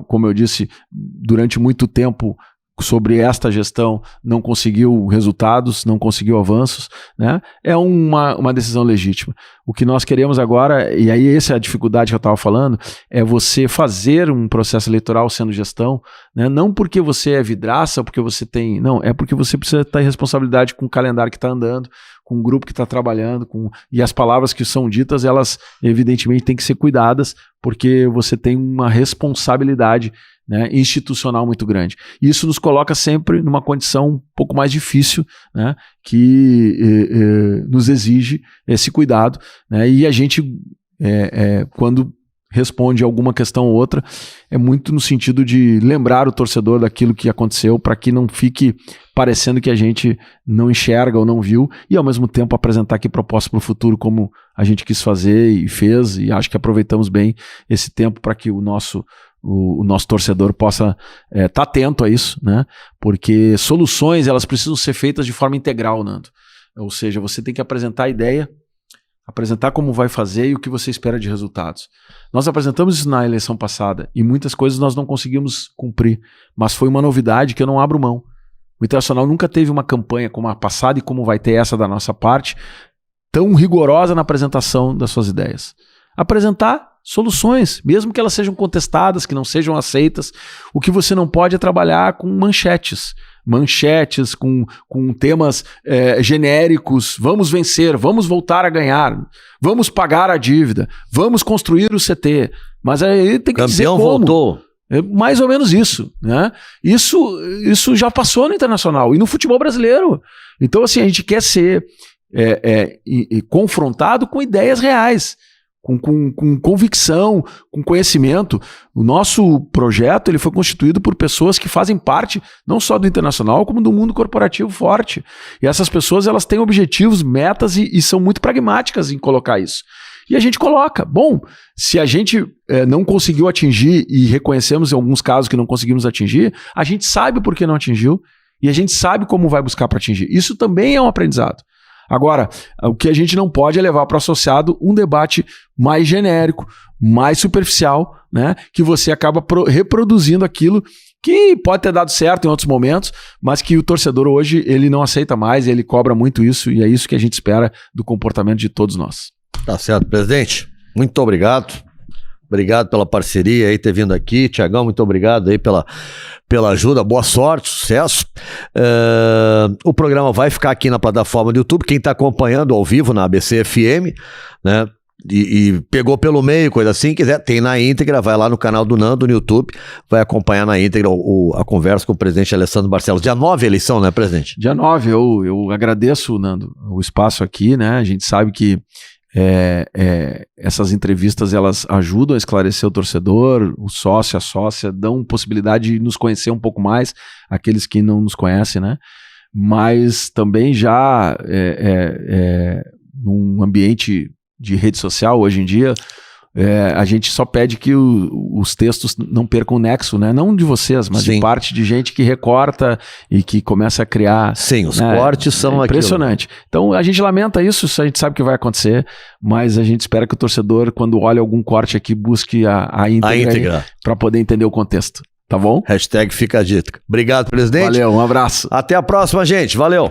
como eu disse, durante muito tempo sobre esta gestão não conseguiu resultados, não conseguiu avanços, né? É uma decisão legítima. O que nós queremos agora, e aí essa é a dificuldade que eu estava falando, é você fazer um processo eleitoral sendo gestão, né? Não porque você é vidraça, porque você tem... Não, é porque você precisa ter responsabilidade com o calendário que está andando, com o grupo que está trabalhando, e as palavras que são ditas, elas evidentemente têm que ser cuidadas, porque você tem uma responsabilidade, né, institucional muito grande. Isso nos coloca sempre numa condição um pouco mais difícil, né, que nos exige esse cuidado, né, e a gente, quando responde alguma questão ou outra, é muito no sentido de lembrar o torcedor daquilo que aconteceu, para que não fique parecendo que a gente não enxerga ou não viu, e ao mesmo tempo apresentar aqui propostas para o futuro, como a gente quis fazer e fez, e acho que aproveitamos bem esse tempo para que o nosso torcedor possa estar atento a isso, né? Porque soluções, elas precisam ser feitas de forma integral, Nando. Ou seja, você tem que apresentar a ideia, apresentar como vai fazer e o que você espera de resultados. Nós apresentamos isso na eleição passada e muitas coisas nós não conseguimos cumprir, mas foi uma novidade que eu não abro mão. O Internacional nunca teve uma campanha como a passada e como vai ter essa da nossa parte, tão rigorosa na apresentação das suas ideias. Apresentar soluções, mesmo que elas sejam contestadas, que não sejam aceitas. O que você não pode é trabalhar com manchetes com temas genéricos. Vamos vencer, vamos voltar a ganhar, vamos pagar a dívida, vamos construir o CT. Mas aí tem que Campeão dizer como. Voltou. É mais ou menos isso, né? Isso já passou no Internacional e no futebol brasileiro. Então, assim, a gente quer ser confrontado com ideias reais, com convicção, com conhecimento. O nosso projeto ele foi constituído por pessoas que fazem parte não só do Internacional, como do mundo corporativo forte. E essas pessoas elas têm objetivos, metas e são muito pragmáticas em colocar isso. E a gente coloca. Bom, se a gente não conseguiu atingir, e reconhecemos em alguns casos que não conseguimos atingir, a gente sabe por que não atingiu e a gente sabe como vai buscar para atingir. Isso também é um aprendizado. Agora, o que a gente não pode é levar para o associado um debate mais genérico, mais superficial, né? Que você acaba reproduzindo aquilo que pode ter dado certo em outros momentos, mas que o torcedor hoje ele não aceita mais, ele cobra muito isso, e é isso que a gente espera do comportamento de todos nós. Tá certo, presidente. Muito obrigado. Obrigado pela parceria aí, ter vindo aqui. Tiagão, muito obrigado aí pela ajuda. Boa sorte, sucesso. O programa vai ficar aqui na plataforma do YouTube. Quem está acompanhando ao vivo na ABC FM, né? e pegou pelo meio, coisa assim, quiser, tem na íntegra, vai lá no canal do Nando, no YouTube, vai acompanhar na íntegra a conversa com o presidente Alessandro Barcelos. Dia 9 a eleição, né, presidente? Dia 9, eu agradeço, Nando, o espaço aqui, né? A gente sabe que essas entrevistas, elas ajudam a esclarecer o torcedor, o sócio, a sócia, dão possibilidade de nos conhecer um pouco mais, aqueles que não nos conhecem, né? Mas também já num ambiente de rede social, hoje em dia, a gente só pede que os textos não percam o nexo, né? Não de vocês, mas de parte de gente que recorta e que começa a criar... Sim, os cortes são impressionante. Aquilo. Então, a gente lamenta isso, a gente sabe que vai acontecer, mas a gente espera que o torcedor, quando olha algum corte aqui, busque a íntegra para poder entender o contexto. Tá bom? Hashtag fica a dica. Obrigado, presidente. Valeu, um abraço. Até a próxima, gente. Valeu.